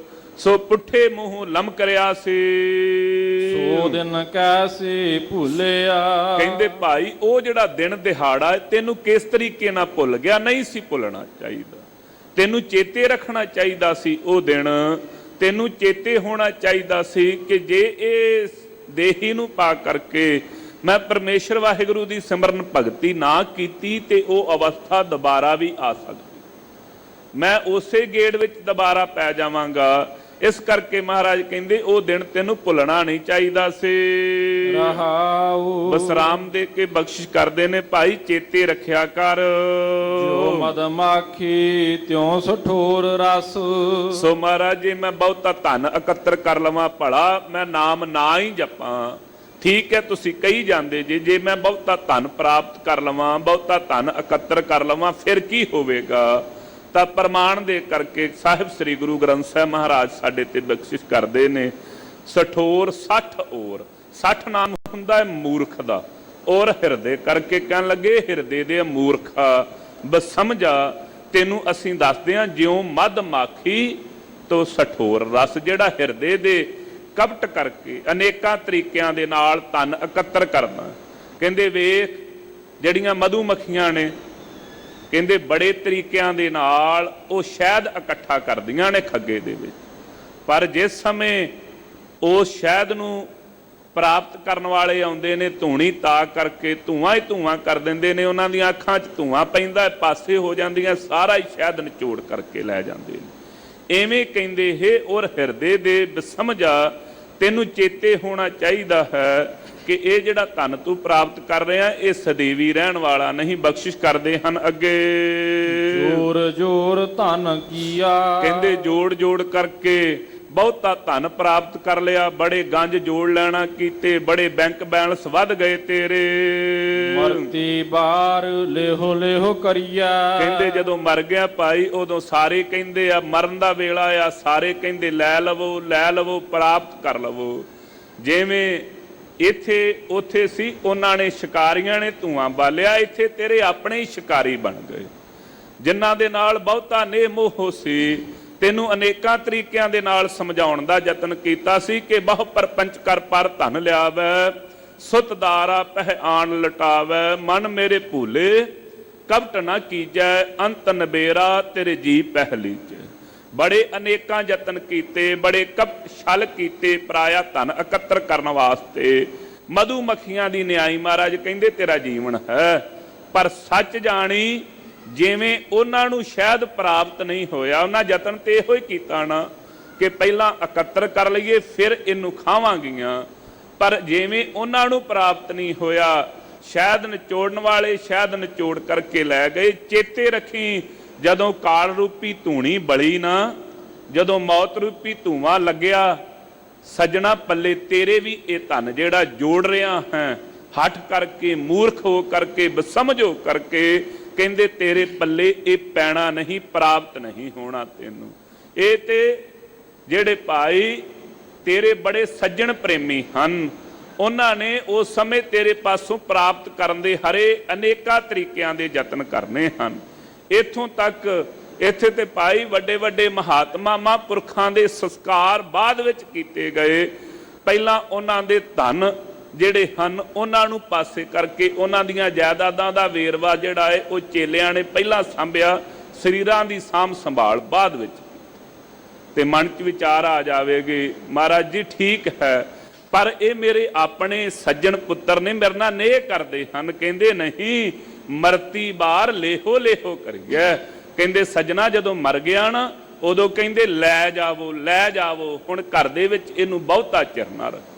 ਸੋ ਪੁੱਠੇ ਮੂੰਹ ਲਮਕ ਰਿਆ ਸੀ, ਸੋ ਦਿਨ ਕੈਸੇ ਭੁੱਲਿਆ। ਕਹਿੰਦੇ ਭਾਈ ਉਹ ਜਿਹੜਾ ਦਿਨ ਦਿਹਾੜਾ ਤੈਨੂੰ ਕਿਸ ਤਰੀਕੇ ਨਾਲ ਭੁੱਲ ਗਿਆ। ਨਹੀਂ ਸੀ ਭੁੱਲਣਾ ਚਾਹੀਦਾ, ਤੈਨੂੰ ਚੇਤੇ ਰੱਖਣਾ ਚਾਹੀਦਾ ਸੀ। ਉਹ ਦਿਨ ਤੈਨੂੰ ਚੇਤੇ ਹੋਣਾ ਚਾਹੀਦਾ ਸੀ ਕਿ ਜੇ ਇਹ ਦੇਹੀ ਨੂੰ ਪਾ ਕਰਕੇ ਮੈਂ ਪਰਮੇਸ਼ਰ ਵਾਹਿਗੁਰੂ ਦੀ ਸਿਮਰਨ ਭਗਤੀ ਨਾ ਕੀਤੀ ਤੇ ਉਹ ਅਵਸਥਾ ਦੁਬਾਰਾ ਵੀ ਆ ਸਕਦੀ, ਮੈਂ ਉਸੇ ਗੇੜ ਵਿੱਚ ਦੁਬਾਰਾ ਪੈ ਜਾਵਾਂਗਾ। ਇਸ ਕਰਕੇ ਮਹਾਰਾਜ ਕਹਿੰਦੇ ਉਹ ਦਿਨ ਤੈਨੂੰ ਭੁੱਲਣਾ ਨਹੀਂ ਚਾਹੀਦਾ ਸੀ। ਰਹਾਉ ਬਸਰਾਮ ਦੇ ਕੇ ਬਖਸ਼ਿਸ਼ ਕਰਦੇ ਨੇ, ਭਾਈ ਚੇਤੇ ਰੱਖਿਆ ਕਰ। ਜੋ ਮਦਮਾਖੀ ਤਿਉ ਸਠੋਰ ਰਸ। ਸੋ ਮਹਾਰਾਜ ਜੀ, ਮੈਂ ਬਹੁਤਾ ਧਨ ਇਕੱਤਰ ਕਰ ਲਵਾਂ ਭਲਾ, ਮੈਂ ਨਾਮ ਨਾ ਹੀ ਜਪਾਂ, ਠੀਕ ਹੈ ਤੁਸੀਂ ਕਹੀ ਜਾਂਦੇ ਜੇ ਮੈਂ ਬਹੁਤਾ ਧਨ ਪ੍ਰਾਪਤ ਕਰ ਲਵਾਂ, ਬਹੁਤਾ ਧਨ ਇਕੱਤਰ ਕਰ ਲਵਾਂ, ਫਿਰ ਕੀ ਹੋਵੇਗਾ। ਤਾਂ ਪ੍ਰਮਾਣ ਦੇ ਕਰਕੇ ਸਾਹਿਬ ਸ੍ਰੀ ਗੁਰੂ ਗ੍ਰੰਥ ਸਾਹਿਬ ਮਹਾਰਾਜ ਸਾਡੇ ਤੇ ਬਖਸ਼ਿਸ਼ ਕਰਦੇ ਨੇ, ਸਠੋਰ 60 ਔਰ 60 ਨਾਮ ਹੁੰਦਾ ਹੈ ਮੂਰਖ ਦਾ, ਔਰ ਹਿਰਦੇ ਕਰਕੇ ਕਹਿਣ ਲੱਗੇ ਹਿਰਦੇ ਦੇ ਮੂਰਖਾ ਬਸ ਸਮਝਾ, ਤੈਨੂੰ ਅਸੀਂ ਦੱਸਦੇ ਹਾਂ ਜਿਉਂ ਮਦ ਮਾਖੀ ਤੋਂ ਸਠੋਰ ਰਸ, ਜਿਹੜਾ ਹਿਰਦੇ ਦੇ ਕਪਟ ਕਰਕੇ ਅਨੇਕਾਂ ਤਰੀਕਿਆਂ ਦੇ ਨਾਲ ਧਨ ਇਕੱਤਰ ਕਰਨਾ। ਕਹਿੰਦੇ ਵੇਖ ਜਿਹੜੀਆਂ ਮਧੂ ਮੱਖੀਆਂ ਨੇ, ਕਹਿੰਦੇ ਬੜੇ ਤਰੀਕਿਆਂ ਦੇ ਨਾਲ ਉਹ ਸ਼ਹਿਦ ਇਕੱਠਾ ਕਰਦੀਆਂ ਨੇ ਖੱਗੇ ਦੇ ਵਿੱਚ, ਪਰ ਜਿਸ ਸਮੇਂ ਉਸ ਸ਼ਹਿਦ ਨੂੰ ਪ੍ਰਾਪਤ ਕਰਨ ਵਾਲੇ ਆਉਂਦੇ ਨੇ, ਧੂਣੀ ਤਾ ਕਰਕੇ ਧੂਆਂ ਹੀ ਧੂਆਂ ਕਰ ਦਿੰਦੇ ਨੇ, ਉਹਨਾਂ ਦੀਆਂ ਅੱਖਾਂ 'ਚ ਧੂਆਂ ਪੈਂਦਾ, ਪਾਸੇ ਹੋ ਜਾਂਦੀਆਂ, ਸਾਰਾ ਹੀ ਸ਼ਹਿਦ ਨਿਚੋੜ ਕਰਕੇ ਲੈ ਜਾਂਦੇ ਨੇ। ਐਵੇਂ ਕਹਿੰਦੇ ਹੈ ਔਰ ਹਿਰਦੇ ਦੇ ਸਮਝਾ, ਤੈਨੂੰ ਚੇਤੇ ਹੋਣਾ ਚਾਹੀਦਾ ਹੈ ਕਿ ਇਹ ਜਿਹੜਾ ਧਨ ਤੂੰ ਪ੍ਰਾਪਤ ਕਰ ਰਿਹਾ ਇਹ ਸਦੀਵੀ ਰਹਿਣ ਵਾਲਾ ਨਹੀਂ। ਬਖਸ਼ਿਸ਼ ਕਰਦੇ ਹਨ ਅੱਗੇ, ਜੋਰ ਜੋਰ ਧਨ ਕੀਆ। ਕਹਿੰਦੇ ਜੋੜ ਜੋੜ ਕਰਕੇ ਬਹੁਤਾ ਧਨ ਪ੍ਰਾਪਤ ਕਰ ਲਿਆ, ਬੜੇ ਗੰਜ ਜੋੜ ਲੈਣਾ ਕੀਤੇ, ਬੜੇ ਬੈਂਕ ਬੈਲੈਂਸ ਵੱਧ ਗਏ ਤੇਰੇ। ਮਰਤੀ ਬਾਰ ਲੇਹੋ ਲੇਹੋ ਕਰੀਆ। ਕਹਿੰਦੇ ਜਦੋਂ ਮਰ ਗਿਆ ਭਾਈ ਉਦੋਂ ਸਾਰੇ ਕਹਿੰਦੇ ਆ ਮਰਨ ਦਾ ਵੇਲਾ ਆ, ਸਾਰੇ ਕਹਿੰਦੇ ਲੈ ਲਵੋ ਪ੍ਰਾਪਤ ਕਰ ਲਵੋ। ਜਿਵੇਂ ਇੱਥੇ ਉੱਥੇ ਸੀ ਉਹਨਾਂ ਨੇ ਸ਼ਿਕਾਰੀਆਂ ਨੇ ਧੂਆਂ ਬਾਲਿਆ, ਇੱਥੇ ਤੇਰੇ ਆਪਣੇ ਹੀ ਸ਼ਿਕਾਰੀ ਬਣ ਗਏ, ਜਿਨ੍ਹਾਂ ਦੇ ਨਾਲ ਬਹੁਤਾ ਨੇਹ ਮੋਹ ਸੀ। ਤੈਨੂੰ ਅਨੇਕਾਂ ਤਰੀਕਿਆਂ ਦੇ ਨਾਲ ਸਮਝਾਉਣ ਦਾ ਯਤਨ ਕੀਤਾ ਸੀ ਕਿ ਬਹੁ ਪਰਪੰਚ ਕਰ ਪਰ ਧਨ ਲਿਆਵੈ, ਸੁਤਦਾਰਾ ਪਹਿ ਆਣ ਲਟਾਵੈ, ਮਨ ਮੇਰੇ ਭੂਲੇ ਕਪਟ ਨਾ ਕੀਜੈ, ਅੰਤ ਨਬੇਰਾ ਤੇਰੇ ਜੀ ਪਹਿਲੀ ਚ। ਬੜੇ ਅਨੇਕਾਂ ਯਤਨ ਕੀਤੇ, ਬੜੇ ਕਪਟ ਛਲ ਕੀਤੇ ਪਰਾਇਆ ਧਨ ਇਕੱਤਰ ਕਰਨ ਵਾਸਤੇ। ਮਧੂ ਮੱਖੀਆਂ ਦੀ ਨਿਆਈ ਮਹਾਰਾਜ ਕਹਿੰਦੇ ਤੇਰਾ ਜੀਵਨ ਹੈ, ਪਰ ਸੱਚ ਜਾਣੀ ਜਿਵੇਂ ਉਹਨਾਂ ਨੂੰ ਸ਼ਾਇਦ ਪ੍ਰਾਪਤ ਨਹੀਂ ਹੋਇਆ, ਉਹਨਾਂ ਯਤਨ ਤੇ ਇਹੋ ਹੀ ਕੀਤਾ ਨਾ ਕਿ ਪਹਿਲਾਂ ਇਕੱਤਰ ਕਰ ਲਈਏ ਫਿਰ ਇਹਨੂੰ ਖਾਵਾਂਗੀਆਂ, ਪਰ ਜਿਵੇਂ ਉਹਨਾਂ ਨੂੰ ਪ੍ਰਾਪਤ ਨਹੀਂ ਹੋਇਆ, ਸ਼ਾਇਦ ਨਿਚੋੜਨ ਵਾਲੇ ਸ਼ਾਇਦ ਨਿਚੋੜ ਕਰਕੇ ਲੈ ਗਏ। ਚੇਤੇ ਰੱਖੀ ਜਦੋਂ ਕਾਲ ਰੂਪੀ ਧੂਣੀ ਬਲੀ ਨਾ, ਜਦੋਂ ਮੌਤ ਰੂਪੀ ਧੂਆਂ ਲੱਗਿਆ, ਸੱਜਣਾ ਪੱਲੇ ਤੇਰੇ ਵੀ ਇਹ ਧਨ ਜਿਹੜਾ ਜੋੜ ਰਿਹਾ ਹੈ, ਹੱਠ ਕਰਕੇ ਮੂਰਖ ਹੋ ਕਰਕੇ ਬਸਮਝ ਹੋ ਕਰਕੇ, ਕਹਿੰਦੇ ਤੇਰੇ ਪੱਲੇ ਇਹ ਪੈਣਾ ਨਹੀਂ, ਪ੍ਰਾਪਤ ਨਹੀਂ ਹੋਣਾ ਤੈਨੂੰ। ਇਹ ਤੇ ਜਿਹੜੇ ਭਾਈ ਤੇਰੇ ਬੜੇ ਸੱਜਣ ਪ੍ਰੇਮੀ ਹਨ, ਉਹਨਾਂ ਨੇ ਉਸ ਸਮੇਂ ਤੇਰੇ ਪਾਸੋਂ ਪ੍ਰਾਪਤ ਕਰਨ ਦੇ ਹਰੇ ਅਨੇਕਾਂ ਤਰੀਕਿਆਂ ਦੇ ਯਤਨ ਕਰਨੇ ਹਨ। ਇੱਥੋਂ ਤੱਕ ਇੱਥੇ ਤੇ ਭਾਈ ਵੱਡੇ ਵੱਡੇ ਮਹਾਤਮਾ ਮਹਾਂਪੁਰਖਾਂ ਦੇ ਸੰਸਕਾਰ ਬਾਅਦ ਵਿੱਚ ਕੀਤੇ ਗਏ। ਪਹਿਲਾਂ ਉਹਨਾਂ ਦੇ ਧਨ ਜਿਹੜੇ ਹਨ ਉਹਨਾਂ ਨੂੰ ਪਾਸੇ ਕਰਕੇ ਉਹਨਾਂ ਦੀਆਂ ਜਾਇਦਾਦਾਂ ਦਾ ਵੇਰਵਾ ਜਿਹੜਾ ਹੈ ਉਹ ਚੇਲਿਆਂ ਨੇ ਪਹਿਲਾਂ ਸਾਂਭਿਆ, ਸਰੀਰਾਂ ਦੀ ਸਾਂਭ ਸੰਭਾਲ ਬਾਅਦ ਵਿੱਚ। ਤੇ ਮਨ 'ਚ ਵਿਚਾਰ ਆ ਜਾਵੇਗੀ ਮਹਾਰਾਜ ਜੀ ਠੀਕ ਹੈ, ਪਰ ਇਹ ਮੇਰੇ ਆਪਣੇ ਸੱਜਣ ਪੁੱਤਰ ਨੇ, ਮੇਰੇ ਨਾਲ ਨੇਹ ਕਰਦੇ ਹਨ। ਕਹਿੰਦੇ ਨਹੀਂ, ਮਰਤੀ ਬਾਰ ਲੇਹੋ ਲੇਹੋ ਕਰੀਏ। ਕਹਿੰਦੇ ਸੱਜਣਾ ਜਦੋਂ ਮਰ ਗਿਆ ਨਾ ਉਦੋਂ ਕਹਿੰਦੇ ਲੈ ਜਾਵੋ, ਹੁਣ ਘਰ ਦੇ ਵਿੱਚ ਇਹਨੂੰ ਬਹੁਤਾ ਚਿਰ ਨਾ ਰੱਖੋ।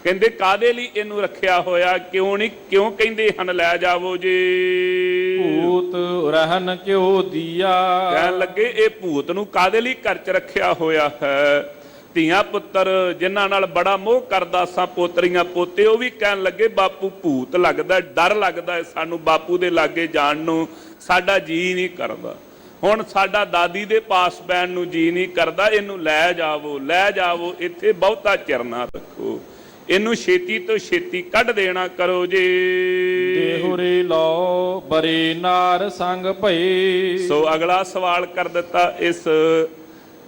ਕਹਿੰਦੇ ਕਾਦੇ ਲਈ ਇਹਨੂੰ ਰੱਖਿਆ ਹੋਇਆ, ਕਿਉਂ ਕਹਿੰਦੇ ਹਨ ਲੈ ਜਾਵੋ ਜੀ। ਭੂਤ ਰਹਿਨ ਕਿਉ ਦੀਆ। ਕਹਿਣ ਲੱਗੇ ਇਹ ਭੂਤ ਨੂੰ ਕਾਦੇ ਲਈ ਘਰ 'ਚ ਰੱਖਿਆ ਹੋਇਆ ਹੈ। ਧੀਆਂ ਪੁੱਤਰ ਜਿਨ੍ਹਾਂ ਨਾਲ ਬੜਾ ਮੋਹ ਕਰਦਾ ਸਾਂ, ਪੋਤਰੀਆਂ ਪੋਤੇ, ਉਹ ਵੀ ਕਹਿਣ ਲੱਗੇ ਬਾਪੂ ਭੂਤ ਲੱਗਦਾ, ਡਰ ਲੱਗਦਾ ਹੈ ਸਾਨੂੰ ਬਾਪੂ ਦੇ ਲਾਗੇ ਜਾਣ ਨੂੰ, ਸਾਡਾ ਜੀ ਨਹੀਂ ਕਰਦਾ। ਹੁਣ ਸਾਡਾ ਦਾਦੀ ਦੇ ਪਾਸ ਬੈਣ ਨੂੰ ਜੀ ਨਹੀਂ ਕਰਦਾ, ਇਹਨੂੰ ਲੈ ਜਾਵੋ, ਇੱਥੇ ਬਹੁਤਾ ਚਿਰ ਨਾ ਰੱਖੋ, ਇਹਨੂੰ ਛੇਤੀ ਤੋਂ ਛੇਤੀ ਕੱਢ ਦੇਣਾ ਕਰੋ ਜੀ। ਦੇਹੁਰੇ ਲਓ ਬਰੇ ਨਾਰ ਸੰਗ ਭਈ। ਸੋ ਅਗਲਾ ਸਵਾਲ ਕਰ ਦਿੱਤਾ ਇਸ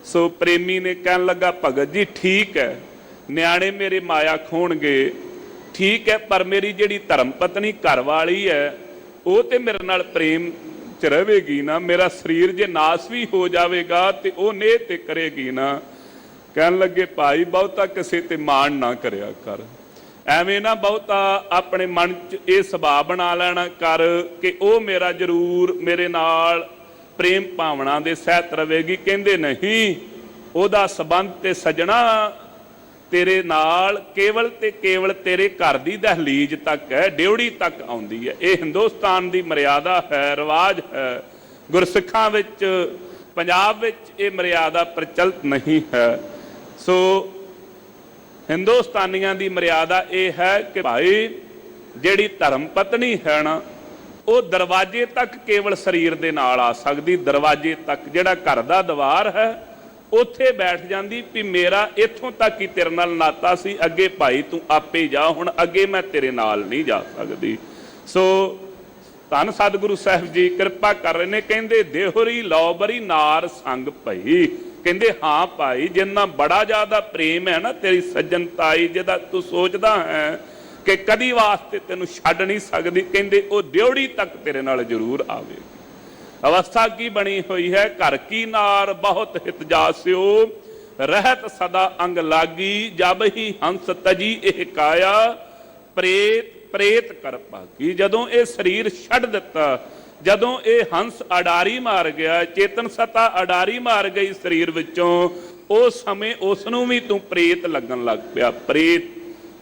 ਸੋ ਪ੍ਰੇਮੀ ਨੇ, ਕਹਿਣ ਲੱਗਾ ਭਗਤ ਜੀ ਠੀਕ ਹੈ, ਨਿਆਣੇ ਮੇਰੇ ਮਾਇਆ ਖੋਣਗੇ, ਠੀਕ ਹੈ, ਪਰ ਮੇਰੀ ਜਿਹੜੀ ਧਰਮ ਪਤਨੀ ਘਰ ਵਾਲੀ ਹੈ ਉਹ ਤੇ ਮੇਰੇ ਨਾਲ ਪ੍ਰੇਮ ਚ ਰਹੇਗੀ ਨਾ, ਮੇਰਾ ਸਰੀਰ ਜੇ ਨਾਸ ਵੀ ਹੋ ਜਾਵੇਗਾ ਤੇ ਉਹ ਨੇਹ ਤੇ ਕਰੇਗੀ ਨਾ। ਕਹਿਣ ਲੱਗੇ ਭਾਈ ਬਹੁਤਾ ਕਿਸੇ ਤੇ ਮਾਣ ਨਾ ਕਰਿਆ ਕਰ, ਐਵੇਂ ਨਾ ਬਹੁਤਾ ਆਪਣੇ ਮਨ 'ਚ ਇਹ ਸੁਭਾਅ ਬਣਾ ਲੈਣਾ ਕਰ ਕਿ ਉਹ ਮੇਰਾ ਜ਼ਰੂਰ ਮੇਰੇ ਨਾਲ ਪ੍ਰੇਮ ਭਾਵਨਾ ਦੇ ਸਹਿਤ ਰਵੇਗੀ। ਕਹਿੰਦੇ ਨਹੀਂ, ਉਹਦਾ ਸੰਬੰਧ ਤੇ ਸਜਣਾ ਤੇਰੇ ਨਾਲ ਕੇਵਲ ਤੇ ਕੇਵਲ ਤੇਰੇ ਘਰ ਦੀ ਦਹਲੀਜ਼ ਤੱਕ ਹੈ, ਡਿਉੜੀ ਤੱਕ ਆਉਂਦੀ ਹੈ। ਇਹ ਹਿੰਦੁਸਤਾਨ ਦੀ ਮਰਿਆਦਾ ਹੈ, ਰਿਵਾਜ ਹੈ। ਗੁਰਸਿੱਖਾਂ ਵਿੱਚ ਪੰਜਾਬ ਵਿੱਚ ਇਹ ਮਰਿਆਦਾ ਪ੍ਰਚਲਿਤ ਨਹੀਂ ਹੈ। ਸੋ ਹਿੰਦੁਸਤਾਨੀਆਂ ਦੀ ਮਰਿਆਦਾ ਇਹ ਹੈ ਕਿ ਭਾਈ ਜਿਹੜੀ ਧਰਮ ਪਤਨੀ ਹੈ ਨਾ ਉਹ ਦਰਵਾਜ਼ੇ ਤੱਕ ਕੇਵਲ ਸਰੀਰ ਦੇ ਨਾਲ ਆ ਸਕਦੀ, ਦਰਵਾਜ਼ੇ ਤੱਕ ਜਿਹੜਾ ਘਰ ਦਾ ਦੀਵਾਰ ਹੈ ਉੱਥੇ ਬੈਠ ਜਾਂਦੀ ਵੀ ਮੇਰਾ ਇੱਥੋਂ ਤੱਕ ਹੀ ਤੇਰੇ ਨਾਲ ਨਾਤਾ ਸੀ, ਅੱਗੇ ਭਾਈ ਤੂੰ ਆਪੇ ਜਾ, ਹੁਣ ਅੱਗੇ ਮੈਂ ਤੇਰੇ ਨਾਲ ਨਹੀਂ ਜਾ ਸਕਦੀ। ਸੋ ਧੰਨ ਸਤਿਗੁਰੂ ਸਾਹਿਬ ਜੀ ਕਿਰਪਾ ਕਰ ਰਹੇ ਨੇ, ਕਹਿੰਦੇ ਦੇਹੁਰੀ ਲਓ ਬਰੀ ਨਾਰ ਸੰਗ ਭਈ। ਕਹਿੰਦੇ ਹਾਂ ਭਾਈ ਜਿੰਨਾ ਬੜਾ ਜ਼ਿਆਦਾ ਪ੍ਰੇਮ ਹੈ ਨਾ ਤੇਰੀ ਸੱਜਣਤਾਈ, ਜਿਹਦਾ ਤੂੰ ਸੋਚਦਾ ਹੈ ਕਿ ਕਦੀ ਵਾਸਤੇ ਤੈਨੂੰ ਛੱਡ ਨਹੀਂ ਸਕਦੀ, ਕਹਿੰਦੇ ਉਹ ਡਿਉੜੀ ਤੱਕ ਤੇਰੇ ਨਾਲ ਜ਼ਰੂਰ ਆਵੇਗੀ। ਅਵਸਥਾ ਕੀ ਬਣੀ ਹੋਈ ਹੈ, ਘਰ ਕੀ ਨਾਰ ਬਹੁਤ ਹਿਤ ਜਾਸਿਓ, ਰਹਿਤ ਸਦਾ ਅੰਗ ਲਾਗੀ, ਜਬ ਹੀ ਹੰਸ ਤਜੀ ਇਹ ਕਾਇਆ, ਪ੍ਰੇਤ ਕਰ ਭਾਗੀ। ਜਦੋਂ ਇਹ ਸਰੀਰ ਛੱਡ ਦਿੱਤਾ, ਜਦੋਂ ਇਹ ਹੰਸ ਅਡਾਰੀ ਮਾਰ ਗਿਆ, ਚੇਤਨ ਸਤਾ ਅਡਾਰੀ ਮਾਰ ਗਈ ਸਰੀਰ ਵਿੱਚੋਂ, ਉਸ ਸਮੇਂ ਉਸ ਨੂੰ ਵੀ ਤੂੰ ਪ੍ਰੇਤ ਲੱਗਣ ਲੱਗ ਪਿਆ। ਪ੍ਰੇਤ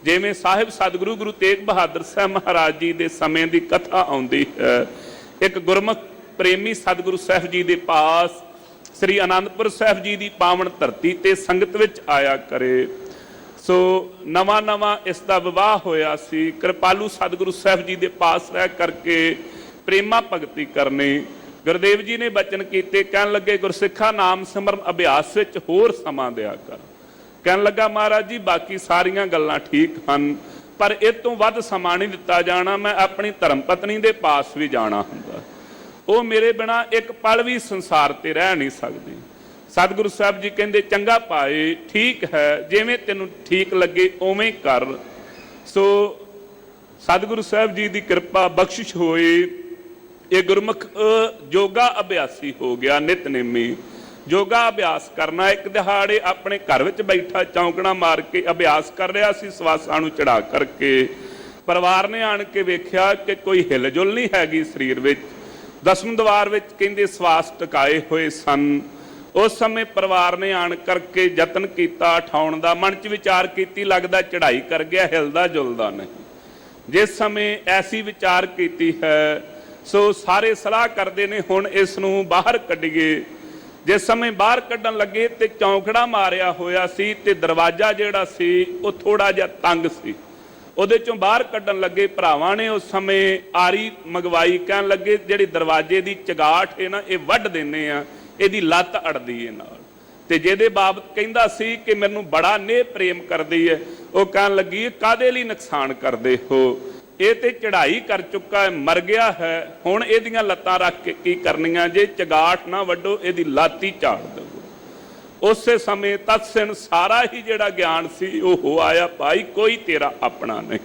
ਜਿਵੇਂ ਸਾਹਿਬ ਸਤਿਗੁਰੂ ਗੁਰੂ ਤੇਗ ਬਹਾਦਰ ਸਾਹਿਬ ਮਹਾਰਾਜ ਜੀ ਦੇ ਸਮੇਂ ਦੀ ਕਥਾ ਆਉਂਦੀ ਹੈ। ਇੱਕ ਗੁਰਮੁਖ ਪ੍ਰੇਮੀ ਸਤਿਗੁਰੂ ਸਾਹਿਬ ਜੀ ਦੇ ਪਾਸ ਸ੍ਰੀ ਅਨੰਦਪੁਰ ਸਾਹਿਬ ਜੀ ਦੀ ਪਾਵਨ ਧਰਤੀ ਤੇ ਸੰਗਤ ਵਿੱਚ ਆਇਆ ਕਰੇ। ਸੋ ਨਵਾਂ ਇਸ ਦਾ ਵਿਵਾਹ ਹੋਇਆ ਸੀ। ਕਿਰਪਾਲੂ ਸਤਿਗੁਰੂ ਸਾਹਿਬ ਜੀ ਦੇ ਪਾਸ ਰਹਿ ਕਰਕੇ ਪ੍ਰੇਮਾ ਭਗਤੀ ਕਰਨੀ। ਗੁਰਦੇਵ ਜੀ ਨੇ ਬਚਨ ਕੀਤੇ, ਕਹਿਣ ਲੱਗੇ ਗੁਰਸਿੱਖਾਂ ਨਾਮ ਸਿਮਰਨ ਅਭਿਆਸ ਵਿੱਚ ਹੋਰ ਸਮਾਂ ਦਿਆ ਕਰ। ਕਹਿਣ ਲੱਗਾ ਮਹਾਰਾਜ ਜੀ ਬਾਕੀ ਸਾਰੀਆਂ ਗੱਲਾਂ ਠੀਕ ਹਨ, ਪਰ ਇਹ ਤੋਂ ਵੱਧ ਸਮਾਂ ਨਹੀਂ ਦਿੱਤਾ ਜਾਣਾ, ਮੈਂ ਆਪਣੀ ਧਰਮ ਪਤਨੀ ਦੇ ਪਾਸ ਵੀ ਜਾਣਾ ਹੁੰਦਾ, ਉਹ ਮੇਰੇ ਬਿਨਾ ਇੱਕ ਪਲ ਵੀ ਸੰਸਾਰ ਤੇ ਰਹਿ ਨਹੀਂ ਸਕਦੀ। ਸਤਿਗੁਰੂ ਸਾਹਿਬ ਜੀ ਕਹਿੰਦੇ ਚੰਗਾ ਭਾਈ, ਠੀਕ ਹੈ, ਜਿਵੇਂ ਤੈਨੂੰ ਠੀਕ ਲੱਗੇ ਉਵੇਂ ਕਰ। ਸੋ ਸਤਿਗੁਰੂ ਸਾਹਿਬ ਜੀ ਦੀ ਕਿਰਪਾ ਬਖਸ਼ਿਸ਼ ਹੋਈ। ਇਹ ਗੁਰਮੁਖ ਯੋਗਾ ਅਭਿਆਸੀ ਹੋ ਗਿਆ, ਨਿਤਨੇਮੀ ਯੋਗਾ ਅਭਿਆਸ ਕਰਨਾ। ਇੱਕ ਦਿਹਾੜੇ ਆਪਣੇ ਘਰ ਵਿੱਚ ਬੈਠਾ ਚੌਂਕਣਾ ਮਾਰ ਕੇ ਅਭਿਆਸ ਕਰ ਰਿਹਾ ਸੀ ਸਵਾਸਾਂ ਨੂੰ ਚੜਾ ਕਰਕੇ। ਪਰਿਵਾਰ ਨੇ ਆਣ ਕੇ ਵੇਖਿਆ ਕਿ ਕੋਈ ਹਿਲਜੁਲ ਨਹੀਂ ਹੈਗੀ ਸਰੀਰ ਵਿੱਚ। ਦਸਮ ਦਵਾਰ ਵਿੱਚ ਕਹਿੰਦੇ ਸਵਾਸ ਟਿਕਾਏ ਹੋਏ ਸਨ। ਉਸ ਸਮੇਂ ਪਰਿਵਾਰ ਨੇ ਆਣ ਕਰਕੇ ਯਤਨ ਕੀਤਾ ਉਠਾਉਣ ਦਾ, ਮਨ 'ਚ ਵਿਚਾਰ ਕੀਤੀ, ਲੱਗਦਾ ਚੜ੍ਹਾਈ ਕਰ ਗਿਆ, ਹਿਲਦਾ ਜੁਲਦਾ ਨਹੀਂ। ਜਿਸ ਸਮੇਂ ਐਸੀ ਵਿਚਾਰ ਕੀਤੀ ਹੈ, ਸੋ ਸਾਰੇ ਸਲਾਹ ਕਰਦੇ ਨੇ ਹੁਣ ਇਸ ਨੂੰ ਬਾਹਰ ਕੱਢੀਏ। ਜਿਸ ਸਮੇਂ ਬਾਹਰ ਕੱਢਣ ਲੱਗੇ ਤੇ ਚੌਂਕੜਾ ਮਾਰਿਆ ਹੋਇਆ ਸੀ ਤੇ ਦਰਵਾਜ਼ਾ ਜਿਹੜਾ ਸੀ ਉਹ ਥੋੜਾ ਜਿਹਾ ਤੰਗ ਸੀ, ਉਹਦੇ ਚੋਂ ਬਾਹਰ ਕੱਢਣ ਲੱਗੇ। ਭਰਾਵਾਂ ਨੇ ਉਸ ਸਮੇਂ ਆਰੀ ਮੰਗਵਾਈ, ਕਹਿਣ ਲੱਗੇ ਜਿਹੜੀ ਦਰਵਾਜ਼ੇ ਦੀ ਚਗਾਠ ਹੈ ਨਾ, ਇਹ ਵੱਢ ਦਿੰਦੇ ਆ, ਇਹਦੀ ਲੱਤ ਅੜਦੀ ਹੈ ਨਾਲ। ਤੇ ਜਿਹਦੇ ਬਾਬਤ ਕਹਿੰਦਾ ਸੀ ਕਿ ਮੈਨੂੰ ਬੜਾ ਨੇਹ ਪ੍ਰੇਮ ਕਰਦੀ ਹੈ, ਉਹ ਕਹਿਣ ਲੱਗੀ ਕਾਹਦੇ ਲਈ ਨੁਕਸਾਨ ਕਰਦੇ ਹੋ, ਇਹ ਤੇ ਚੜ੍ਹਾਈ ਕਰ ਚੁੱਕਾ ਹੈ, ਮਰ ਗਿਆ ਹੈ, ਹੁਣ ਇਹਦੀਆਂ ਲੱਤਾਂ ਰੱਖ ਕੇ ਕੀ ਕਰਨੀਆਂ, ਜੇ ਚਗਾਠ ਨਾ ਵੱਢੋ ਇਹਦੀ ਲੱਤ ਹੀ ਝਾੜ ਦਿਓ। ਉਸੇ ਸਮੇਂ ਤਤਸਿਨ ਸਾਰਾ ਹੀ ਜਿਹੜਾ ਗਿਆਨ ਸੀ ਉਹ ਹੋ ਆਇਆ, ਭਾਈ ਕੋਈ ਤੇਰਾ ਆਪਣਾ ਨਹੀਂ।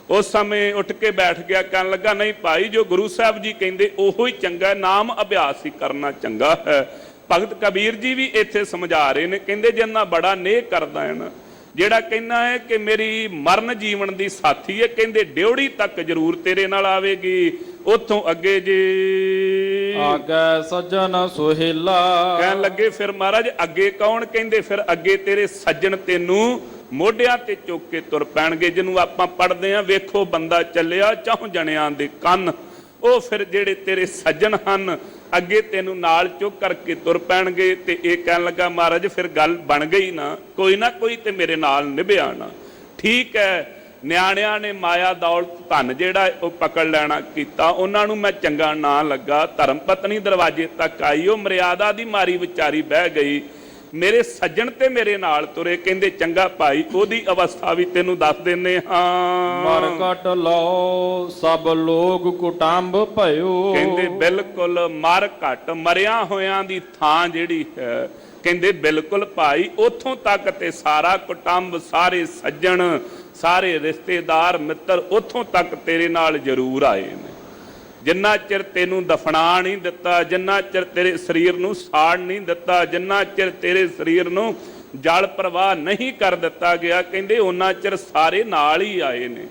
ਉਸ ਸਮੇਂ ਉੱਠ ਕੇ ਬੈਠ ਗਿਆ, ਕਹਿਣ ਲੱਗਾ ਨਹੀਂ ਭਾਈ, ਜੋ ਗੁਰੂ ਸਾਹਿਬ ਜੀ ਕਹਿੰਦੇ ਉਹੋ ਹੀ ਚੰਗਾ ਹੈ, ਨਾਮ ਅਭਿਆਸ ਹੀ ਕਰਨਾ ਚੰਗਾ ਹੈ। ਭਗਤ ਕਬੀਰ ਜੀ ਵੀ ਇੱਥੇ ਸਮਝਾ ਰਹੇ ਨੇ, ਕਹਿੰਦੇ ਜਿੰਨਾ ਬੜਾ ਨੇਹ ਕਰਦਾ ਹੈ ਨਾ, ਜਿਹੜਾ ਕਹਿੰਦਾ ਹੈ ਕਿ ਮੇਰੀ ਮਰਨ ਜੀਵਨ ਦੀ ਸਾਥੀ ਹੈ, ਕਹਿੰਦੇ ਡਿਉੜੀ ਤੱਕ ਜ਼ਰੂਰ ਤੇਰੇ ਨਾਲ ਆਵੇਗੀ, ਉੱਥੋਂ ਅੱਗੇ ਜੇ ਆਗੇ ਸੱਜਣ ਸੁਹੇਲਾ। ਕਹਿਣ ਲੱਗੇ ਫਿਰ ਮਹਾਰਾਜ ਅੱਗੇ ਕੌਣ, ਕਹਿੰਦੇ ਫਿਰ ਅੱਗੇ ਤੇਰੇ ਸੱਜਣ ਤੈਨੂੰ ਮੋਢਿਆਂ ਤੇ ਚੁੱਕ ਕੇ ਤੁਰ ਪੈਣਗੇ। ਜਿਹਨੂੰ ਆਪਾਂ ਪੜ੍ਹਦੇ ਹਾਂ, ਵੇਖੋ ਬੰਦਾ ਚੱਲਿਆ ਚੌਂ ਜਣਿਆਂ ਦੇ ਕੰਨ, ਉਹ ਫਿਰ ਜਿਹੜੇ ਤੇਰੇ ਸੱਜਣ ਹਨ ਅੱਗੇ ਤੈਨੂੰ ਨਾਲ ਚੁੱਕ ਕਰਕੇ ਤੁਰ ਪੈਣਗੇ। ਤੇ ਇਹ ਕਹਿਣ ਲੱਗਾ ਮਹਾਰਾਜ ਫਿਰ ਗੱਲ ਬਣ ਗਈ ਨਾ ਕੋਈ ਤੇ ਮੇਰੇ ਨਾਲ ਨਿਭਿਆ ਨਾ। ਠੀਕ ਹੈ, ਨਿਆਣਿਆਂ ਨੇ ਮਾਇਆ ਦੌਲਤ ਧਨ ਜਿਹੜਾ ਉਹ ਪਕੜ ਲੈਣਾ ਕੀਤਾ, ਉਹਨਾਂ ਨੂੰ ਮੈਂ ਚੰਗਾ ਨਾ ਲੱਗਾ। ਧਰਮ ਪਤਨੀ ਦਰਵਾਜ਼ੇ ਤੱਕ ਆਈ, ਉਹ ਮਰਿਆਦਾ ਦੀ ਮਾਰੀ ਵਿਚਾਰੀ ਬਹਿ ਗਈ, ਮੇਰੇ ਸੱਜਣ ਤੇ ਮੇਰੇ ਨਾਲ ਤੁਰੇ। ਕਹਿੰਦੇ ਚੰਗਾ ਭਾਈ, ਉਹਦੀ ਅਵਸਥਾ ਵੀ ਤੈਨੂੰ ਦੱਸ ਦਿੰਨੇ ਹਾਂ। ਮਰ ਕਟ ਲਓ ਸਭ ਲੋਗ ਕੁਟੰਬ ਭਇਓ। ਕਹਿੰਦੇ ਬਿਲਕੁਲ ਮਰ ਘਟ, ਮਰਿਆ ਹੋਇਆਂ ਦੀ ਥਾਂ ਜਿਹੜੀ ਹੈ, ਕਹਿੰਦੇ ਬਿਲਕੁਲ ਭਾਈ ਉੱਥੋਂ ਤੱਕ ਤੇ ਸਾਰਾ ਕੁਟੰਬ, ਸਾਰੇ ਸੱਜਣ, ਸਾਰੇ ਰਿਸ਼ਤੇਦਾਰ ਮਿੱਤਰ ਉੱਥੋਂ ਤੱਕ ਤੇਰੇ ਨਾਲ ਜ਼ਰੂਰ ਆਏ ਨੇ। ਜਿੰਨਾ ਚਿਰ ਤੈਨੂੰ ਦਫਨਾ ਨਹੀਂ ਦਿੱਤਾ, ਜਿੰਨਾ ਚਿਰ ਤੇਰੇ ਸਰੀਰ ਨੂੰ ਸਾੜ ਨਹੀਂ ਦਿੱਤਾ, ਜਿੰਨਾ ਚਿਰ ਤੇਰੇ ਸਰੀਰ ਨੂੰ ਜਲ ਪ੍ਰਵਾਹ ਨਹੀਂ ਕਰ ਦਿੱਤਾ ਗਿਆ, ਕਹਿੰਦੇ ਉਹਨਾਂ ਚਿਰ ਸਾਰੇ ਨਾਲ ਹੀ ਆਏ ਨੇ।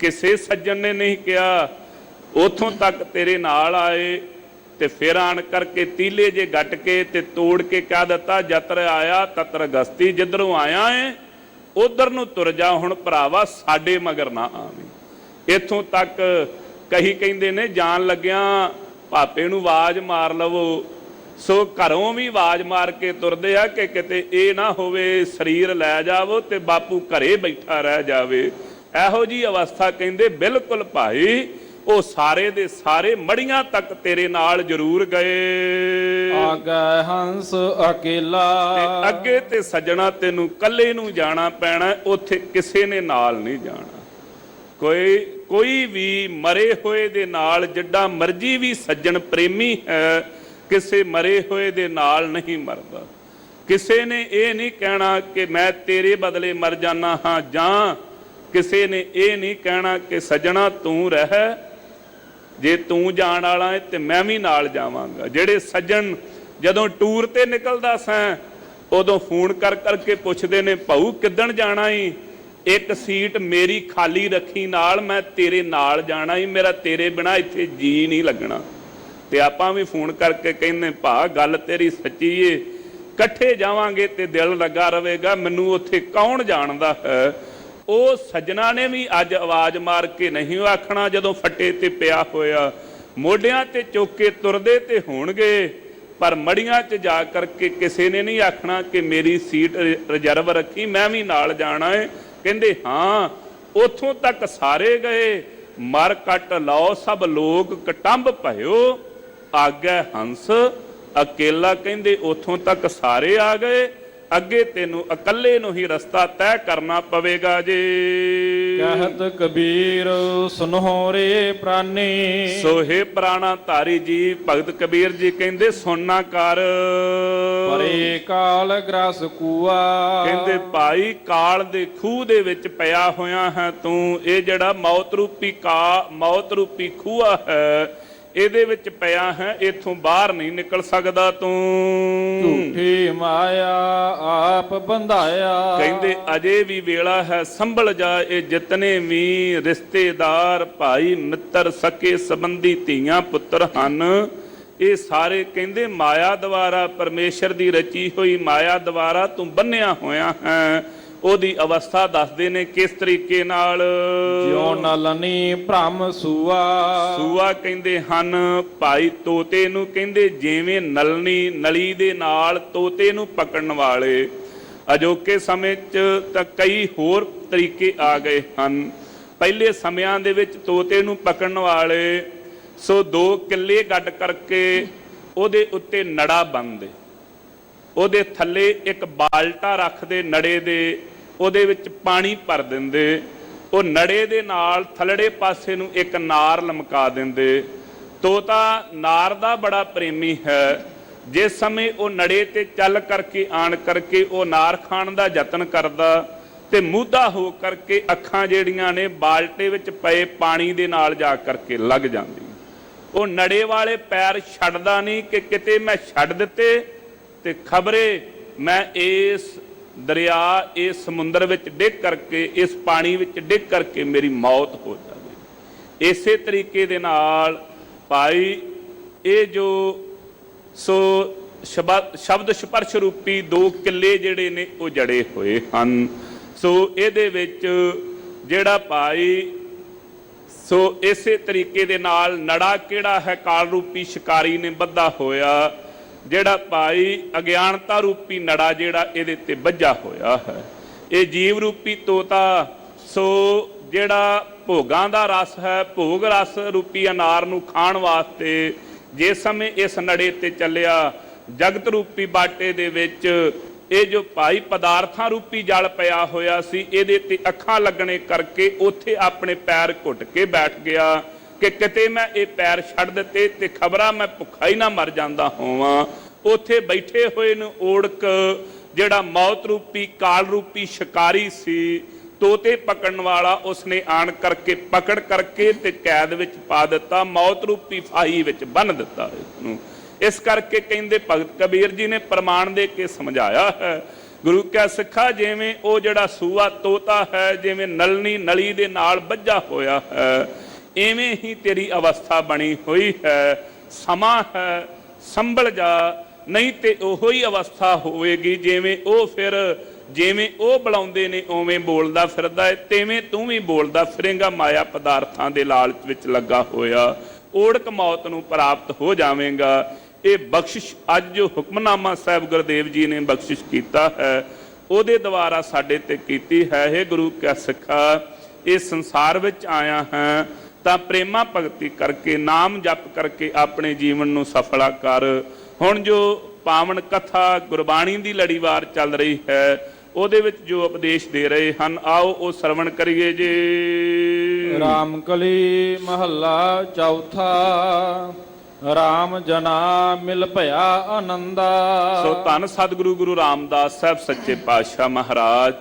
ਕਿਸੇ ਸੱਜਣ ਨੇ ਨਹੀਂ ਕਿਹਾ, ਉੱਥੋਂ ਤੱਕ ਤੇਰੇ ਨਾਲ ਆਏ। ਤੇ ਫਿਰ ਆਣ ਕਰਕੇ ਤੀਲੇ ਜੇ ਗੱਟ ਕੇ ਤੇ ਤੋੜ ਕੇ ਕਹਿ ਦਿੱਤਾ, ਜਤਰ ਆਇਆ ਤਤਰ ਗਸਤੀ, ਜਿੱਧਰੋਂ ਆਇਆ ਏ ਉਧਰ ਨੂੰ ਤੁਰ ਜਾ, ਹੁਣ ਭਰਾਵਾ ਸਾਡੇ ਮਗਰ ਨਾ ਆਵੀਂ। ਇੱਥੋਂ ਤੱਕ ਕਹੀ ਕਹਿੰਦੇ ਨੇ ਜਾਣ ਲੱਗਿਆ ਭਾਪੇ ਨੂੰ ਆਵਾਜ਼ ਮਾਰ ਲਵੋ। ਸੋ ਘਰੋਂ ਵੀ ਆਵਾਜ਼ ਮਾਰ ਕੇ ਤੁਰਦੇ ਆ ਕਿ ਕਿਤੇ ਇਹ ਨਾ ਹੋਵੇ ਸਰੀਰ ਲੈ ਜਾਵੋ ਤੇ ਬਾਪੂ ਘਰੇ ਬੈਠਾ ਰਹਿ ਜਾਵੇ। ਇਹੋ ਜੀ ਅਵਸਥਾ ਕਹਿੰਦੇ ਬਿਲਕੁਲ ਭਾਈ ਉਹ ਸਾਰੇ ਦੇ ਸਾਰੇ ਮੜੀਆਂ ਤੱਕ ਤੇਰੇ ਨਾਲ ਜ਼ਰੂਰ ਗਏ। ਆਗੇ ਹੰਸ ਅਕੇਲਾ, ਤੇ ਅੱਗੇ ਤੇ ਸੱਜਣਾ ਤੈਨੂੰ ਕੱਲੇ ਨੂੰ ਜਾਣਾ ਪੈਣਾ, ਉੱਥੇ ਕਿਸੇ ਨੇ ਨਾਲ ਨਹੀਂ ਜਾਣਾ। ਕੋਈ ਵੀ ਮਰੇ ਹੋਏ ਦੇ ਨਾਲ ਜਿੱਡਾ ਮਰਜੀ ਵੀ ਸੱਜਣ ਪ੍ਰੇਮੀ ਹੈ, ਕਿਸੇ ਮਰੇ ਹੋਏ ਦੇ ਨਾਲ ਨਹੀਂ ਮਰਦਾ। ਕਿਸੇ ਨੇ ਇਹ ਨਹੀਂ ਕਹਿਣਾ ਕਿ ਮੈਂ ਤੇਰੇ ਬਦਲੇ ਮਰ ਜਾਣਾ ਹਾਂ, ਜਾਂ ਕਿਸੇ ਨੇ ਇਹ ਨਹੀਂ ਕਹਿਣਾ ਕਿ ਸੱਜਣਾ ਤੂੰ ਰਹਿ, ਜੇ ਤੂੰ ਜਾਣ ਵਾਲਾ ਹੈ ਤੇ ਮੈਂ ਵੀ ਨਾਲ ਜਾਵਾਂਗਾ। ਜਿਹੜੇ ਸੱਜਣ ਜਦੋਂ ਟੂਰ ਤੇ ਨਿਕਲਦਾ ਸਾਂ ਉਦੋਂ ਫੋਨ ਕਰ ਕਰਕੇ ਪੁੱਛਦੇ ਨੇ, ਭਾਊ ਕਿੱਦਣ ਜਾਣਾ ਈ, ਇੱਕ ਸੀਟ ਮੇਰੀ ਖਾਲੀ ਰੱਖੀ ਨਾਲ, ਮੈਂ ਤੇਰੇ ਨਾਲ ਜਾਣਾ ਈ, ਮੇਰਾ ਤੇਰੇ ਬਿਨਾ ਇੱਥੇ ਜੀ ਨਹੀਂ ਲੱਗਣਾ। ਤੇ ਆਪਾਂ ਵੀ ਫੋਨ ਕਰਕੇ ਕਹਿੰਦੇ ਭਾ ਗੱਲ ਤੇਰੀ ਸੱਚੀ ਏ, ਇਕੱਠੇ ਜਾਵਾਂਗੇ ਤੇ ਦਿਲ ਲੱਗਾ ਰਹੇਗਾ, ਮੈਨੂੰ ਉੱਥੇ ਕੌਣ ਜਾਣਦਾ ਹੈ। ਉਹ ਸੱਜਣਾ ਨੇ ਵੀ ਅੱਜ ਆਵਾਜ਼ ਮਾਰ ਕੇ ਨਹੀਂ ਆਖਣਾ, ਜਦੋਂ ਫੱਟੇ ਤੇ ਪਿਆ ਹੋਇਆ ਮੋਢਿਆਂ ਤੇ ਚੁੱਕ ਕੇ ਤੁਰਦੇ ਤੇ ਹੋਣਗੇ, ਪਰ ਮੜੀਆਂ 'ਚ ਜਾ ਕਰਕੇ ਕਿਸੇ ਨੇ ਨਹੀਂ ਆਖਣਾ ਕਿ ਮੇਰੀ ਸੀਟ ਰਿਜ਼ਰਵ ਰੱਖੀ, ਮੈਂ ਵੀ ਨਾਲ ਜਾਣਾ ਹੈ। ਕਹਿੰਦੇ ਹਾਂ, ਉੱਥੋਂ ਤੱਕ ਸਾਰੇ ਗਏ। ਮਰ ਕੱਟ ਲਾਓ ਸਭ ਲੋਕ ਕਟੰਬ ਭਇਓ, ਆਗੇ ਹੰਸ ਅਕੇਲਾ। ਕਹਿੰਦੇ ਉੱਥੋਂ ਤੱਕ ਸਾਰੇ ਆ ਗਏ, ਅੱਗੇ ਤੈਨੂੰ ਇਕੱਲੇ ਨੂੰ ਹੀ ਰਸਤਾ ਤੈਅ ਕਰਨਾ ਪਵੇਗਾ ਜੀ। ਕਹਿਤ ਕਬੀਰ ਸੁਨਹੁ ਰੇ ਪ੍ਰਾਨੀ। ਸੋਹੇ ਪ੍ਰਾਣਾ ਧਾਰੀ ਜੀ, ਭਗਤ ਕਬੀਰ ਜੀ ਕਹਿੰਦੇ ਸੁਣਨਾ ਕਰ। ਪਰੇ ਕਾਲ ਗ੍ਰਸ ਕੂਆ। ਕਹਿੰਦੇ ਭਾਈ ਕਾਲ ਦੇ ਖੂਹ ਦੇ ਵਿੱਚ ਪਿਆ ਹੋਇਆ ਹੈ ਤੂੰ। ਇਹ ਜਿਹੜਾ ਮੌਤ ਰੂਪੀ ਖੂਹਾ ਹੈ, ਇਹਦੇ ਵਿੱਚ ਪਿਆ ਹੈ, ਇਥੋਂ ਬਾਹਰ ਨਹੀਂ ਨਿਕਲ ਸਕਦਾ ਤੂੰ। ਝੂਠੀ ਮਾਇਆ ਆਪ ਬੰਧਾਇਆ। ਕਹਿੰਦੇ ਅਜੇ ਵੀ ਵੇਲਾ ਹੈ, ਸੰਭਲ ਜਾ। ਇਹ ਜਿਤਨੇ ਵੀ ਰਿਸ਼ਤੇਦਾਰ, ਭਾਈ ਮਿੱਤਰ, ਸਕੇ ਸੰਬੰਧੀ, ਧੀਆਂ ਪੁੱਤਰ ਹਨ, ਇਹ ਸਾਰੇ ਕਹਿੰਦੇ ਮਾਇਆ ਦੁਆਰਾ, ਪਰਮੇਸ਼ਰ ਦੀ ਰਚੀ ਹੋਈ ਮਾਇਆ ਦੁਆਰਾ ਤੂੰ ਬੰਨਿਆ ਹੋਇਆ ਹੈ। ਉਹਦੀ ਅਵਸਥਾ ਦੱਸਦੇ ਨੇ ਕਿਸ ਤਰੀਕੇ ਨਾਲ। ਜਿਉ ਨਲਨੀ ਭ੍ਰਮ ਸੂਆ। ਕਹਿੰਦੇ ਹਨ ਭਾਈ ਤੋਤੇ ਨੂੰ, ਕਹਿੰਦੇ ਜਿਵੇਂ ਨਲੀ ਦੇ ਨਾਲ ਤੋਤੇ ਨੂੰ ਪਕੜਨ ਵਾਲੇ। ਅਜੋਕੇ ਸਮੇਂ 'ਚ ਤਾਂ ਕਈ ਹੋਰ ਤਰੀਕੇ ਆ ਗਏ ਹਨ। ਪਹਿਲੇ ਸਮਿਆਂ ਦੇ ਵਿੱਚ ਤੋਤੇ ਨੂੰ ਪਕੜਨ ਵਾਲੇ 2 ਕਿੱਲੇ ਗੱਡ ਕਰਕੇ ਉਹਦੇ ਉੱਤੇ ਨੜਾ ਬੰਨ੍ਹਦੇ, ਉਹਦੇ ਥੱਲੇ ਇੱਕ ਬਾਲਟਾ ਰੱਖਦੇ ਨੜੇ ਦੇ, ਉਹਦੇ ਵਿੱਚ ਪਾਣੀ ਭਰ ਦਿੰਦੇ, ਉਹ ਨੜੇ ਦੇ ਨਾਲ ਥੱਲੜੇ ਪਾਸੇ ਨੂੰ ਇੱਕ ਨਾਰ ਲਮਕਾ ਦਿੰਦੇ। ਤੋਤਾ ਨਾਰ ਦਾ ਬੜਾ ਪ੍ਰੇਮੀ ਹੈ। ਜਿਸ ਸਮੇਂ ਉਹ ਨੜੇ ਤੇ ਚੱਲ ਕਰਕੇ ਆਣ ਕਰਕੇ ਉਹ ਨਾਰ ਖਾਣ ਦਾ ਯਤਨ ਕਰਦਾ ਤੇ ਮੂਧਾ ਹੋ ਕਰਕੇ ਅੱਖਾਂ ਜਿਹੜੀਆਂ ਨੇ ਬਾਲਟੇ ਵਿੱਚ ਪਏ ਪਾਣੀ ਦੇ ਨਾਲ ਜਾ ਕਰਕੇ ਲੱਗ ਜਾਂਦੀ। ਉਹ ਨੜੇ ਵਾਲੇ ਪੈਰ ਛੱਡਦਾ ਨਹੀਂ ਕਿ ਕਿਤੇ ਮੈਂ ਛੱਡ ਦਿੱਤੇ ਤੇ ਖਬਰੇ ਮੈਂ ਇਸ ਦਰਿਆ, ਇਸ ਸਮੁੰਦਰ ਵਿੱਚ ਡਿੱਗ ਕਰਕੇ, ਇਸ ਪਾਣੀ ਵਿੱਚ ਡਿੱਗ ਕਰਕੇ ਮੇਰੀ ਮੌਤ ਹੋ ਜਾਵੇ। ਇਸੇ ਤਰੀਕੇ ਦੇ ਨਾਲ ਭਾਈ ਇਹ ਜੋ ਸ਼ਬਦ ਸਪਰਸ਼ ਰੂਪੀ 2 ਕਿੱਲੇ ਜਿਹੜੇ ਨੇ ਉਹ ਜੜੇ ਹੋਏ ਹਨ। ਇਹਦੇ ਵਿੱਚ ਜਿਹੜਾ ਭਾਈ ਇਸੇ ਤਰੀਕੇ ਦੇ ਨਾਲ ਨੜਾ ਕਿਹੜਾ ਹੈ, ਕਾਲ ਰੂਪੀ ਸ਼ਿਕਾਰੀ ਨੇ ਬੱਧਾ ਹੋਇਆ। ਜਿਹੜਾ ਭਾਈ ਅਗਿਆਨਤਾ ਰੂਪੀ ਨੜਾ ਜਿਹੜਾ ਇਹਦੇ ਤੇ ਵੱਜਾ ਹੋਇਆ ਹੈ। ਇਹ ਜੀਵ ਰੂਪੀ ਤੋਤਾ ਜਿਹੜਾ ਭੋਗਾਂ ਦਾ ਰਸ ਹੈ, ਭੋਗ ਰਸ ਰੂਪੀ ਅਨਾਰ ਨੂੰ ਖਾਣ ਵਾਸਤੇ ਜਿਸ ਸਮੇਂ ਇਸ ਨੜੇ ਤੇ ਚੱਲਿਆ, ਜਗਤ ਰੂਪੀ ਬਾਟੇ ਦੇ ਵਿੱਚ ਇਹ ਜੋ ਭਾਈ ਪਦਾਰਥਾਂ ਰੂਪੀ ਜਲ ਪਿਆ ਹੋਇਆ ਸੀ, ਇਹਦੇ ਤੇ ਅੱਖਾਂ ਲੱਗਣੇ ਕਰਕੇ ਉੱਥੇ ਆਪਣੇ ਪੈਰ ਘੁੱਟ ਕੇ ਬੈਠ ਗਿਆ ਕਿ ਕਿਤੇ ਮੈਂ ਇਹ ਪੈਰ ਛੱਡ ਦਿੱਤੇ ਤੇ ਖਬਰਾਂ ਮੈਂ ਭੁੱਖਾ ਹੀ ਨਾ ਮਰ ਜਾਂਦਾ ਹੋਵਾਂ। ਉੱਥੇ ਬੈਠੇ ਹੋਏ ਨੂੰ ਓੜਕ ਜਿਹੜਾ ਮੌਤ ਰੂਪੀ ਕਾਲ ਰੂਪੀ ਸ਼ਿਕਾਰੀ ਸੀ, ਤੋਤੇ ਪਕੜਨ ਵਾਲਾ, ਉਸਨੇ ਆਣ ਕਰਕੇ ਪਕੜ ਕਰਕੇ ਤੇ ਕੈਦ ਵਿੱਚ ਪਾ ਦਿੱਤਾ, ਮੌਤ ਰੂਪੀ ਫਾਹੀ ਵਿੱਚ ਬੰਨ੍ਹ ਦਿੱਤਾ ਇਸਨੂੰ। ਇਸ ਕਰਕੇ ਕਹਿੰਦੇ ਭਗਤ ਕਬੀਰ ਜੀ ਨੇ ਪ੍ਰਮਾਣ ਦੇ ਕੇ ਸਮਝਾਇਆ ਹੈ, ਗੁਰੂ ਕੈ ਸਿੱਖਾ ਜਿਵੇਂ ਉਹ ਜਿਹੜਾ ਸੂਆ ਤੋਤਾ ਹੈ, ਜਿਵੇਂ ਨਲੀ ਦੇ ਨਾਲ ਬੱਝਾ ਹੋਇਆ ਹੈ, ਇਵੇਂ ਹੀ ਤੇਰੀ ਅਵਸਥਾ ਬਣੀ ਹੋਈ ਹੈ। ਸਮਾਂ ਹੈ, ਸੰਭਲ ਜਾ, ਨਹੀਂ ਤੇ ਉਹੋ ਹੀ ਅਵਸਥਾ ਹੋਵੇਗੀ ਜਿਵੇਂ ਉਹ ਬੁਲਾਉਂਦੇ ਨੇ ਉਵੇਂ ਬੋਲਦਾ ਫਿਰਦਾ ਹੈ, ਤਿਵੇਂ ਤੂੰ ਵੀ ਬੋਲਦਾ ਫਿਰੇਂਗਾ। ਮਾਇਆ ਪਦਾਰਥਾਂ ਦੇ ਲਾਲਚ ਵਿੱਚ ਲੱਗਾ ਹੋਇਆ ਓੜਕ ਮੌਤ ਨੂੰ ਪ੍ਰਾਪਤ ਹੋ ਜਾਵੇਂਗਾ। ਇਹ ਬਖਸ਼ਿਸ਼ ਅੱਜ ਜੋ ਹੁਕਮਨਾਮਾ ਸਾਹਿਬ ਗੁਰਦੇਵ ਜੀ ਨੇ ਬਖਸ਼ਿਸ਼ ਕੀਤਾ ਹੈ, ਉਹਦੇ ਦੁਆਰਾ ਸਾਡੇ ਤੇ ਕੀਤੀ ਹੈ। ਇਹ ਗੁਰੂ ਕੈ ਸਿੱਖਾ, ਇਸ ਸੰਸਾਰ ਵਿੱਚ ਆਇਆ ਹੈ ਤਾਂ ਪ੍ਰੇਮਾ ਭਗਤੀ ਕਰਕੇ, ਨਾਮ ਜਪ ਕਰਕੇ ਆਪਣੇ ਜੀਵਨ ਨੂੰ ਸਫਲਾ ਕਰ। ਹੁਣ ਜੋ ਪਾਵਨ ਕਥਾ ਗੁਰਬਾਣੀ ਦੀ ਲੜੀਵਾਰ ਚੱਲ ਰਹੀ ਹੈ, ਉਹਦੇ ਵਿੱਚ ਜੋ ਉਪਦੇਸ਼ ਦੇ ਰਹੇ ਹਨ, ਆਓ ਉਹ ਸਰਵਣ ਕਰੀਏ ਜੀ। ਰਾਮ ਕਲੀ ਮਹੱਲਾ ਚੌਥਾ। ਰਾਮ ਜਨਾ ਮਿਲ ਭਇਆ ਆਨੰਦਾ। ਧੰਨ ਸਤਿਗੁਰੂ ਗੁਰੂ ਰਾਮਦਾਸ ਸਾਹਿਬ ਸੱਚੇ ਪਾਤਸ਼ਾਹ ਮਹਾਰਾਜ